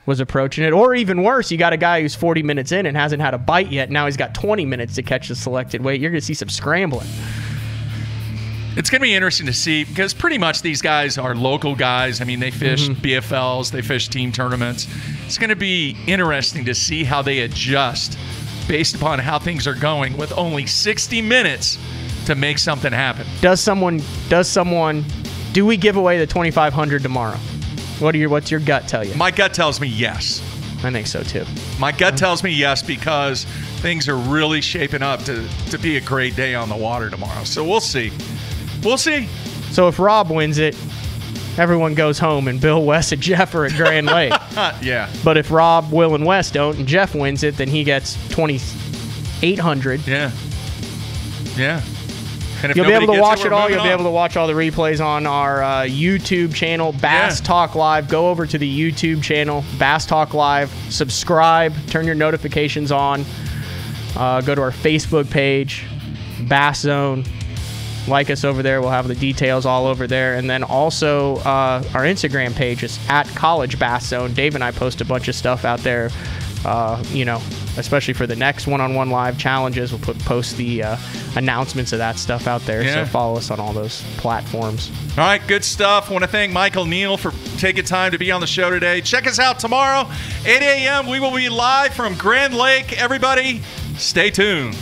was approaching it. Or even worse, you got a guy who's 40 minutes in and hasn't had a bite yet. Now he's got 20 minutes to catch the selected weight. You're going to see some scrambling. It's going to be interesting to see because pretty much these guys are local guys. They fish BFLs, they fish team tournaments. It's going to be interesting to see how they adjust based upon how things are going with only 60 minutes to make something happen. Do we give away the $2,500 tomorrow? What's your gut tell you? My gut tells me yes. I think so too. My gut tells me yes because things are really shaping up to be a great day on the water tomorrow. So we'll see. We'll see. So if Rob wins it, everyone goes home and Bill, Wes, and Jeff are at Grand Lake. Yeah. But if Rob, Will, and Wes don't and Jeff wins it, then he gets $2,800. Yeah. Yeah. And if you'll be able to watch it all. You'll be able to watch all the replays on our YouTube channel, Bass Talk Live. Go over to the YouTube channel, Bass Talk Live. Subscribe. Turn your notifications on. Go to our Facebook page, Bass Zone. Like us over there. We'll have the details all over there. And then also our Instagram page is at College Bass Zone. Dave and I post a bunch of stuff out there, especially for the next one-on-one live challenges. We'll post the announcements of that stuff out there. Yeah. So follow us on all those platforms. All right, good stuff. I want to thank Michael Neal for taking time to be on the show today. Check us out tomorrow, 8 a.m. We will be live from Grand Lake. Everybody, stay tuned.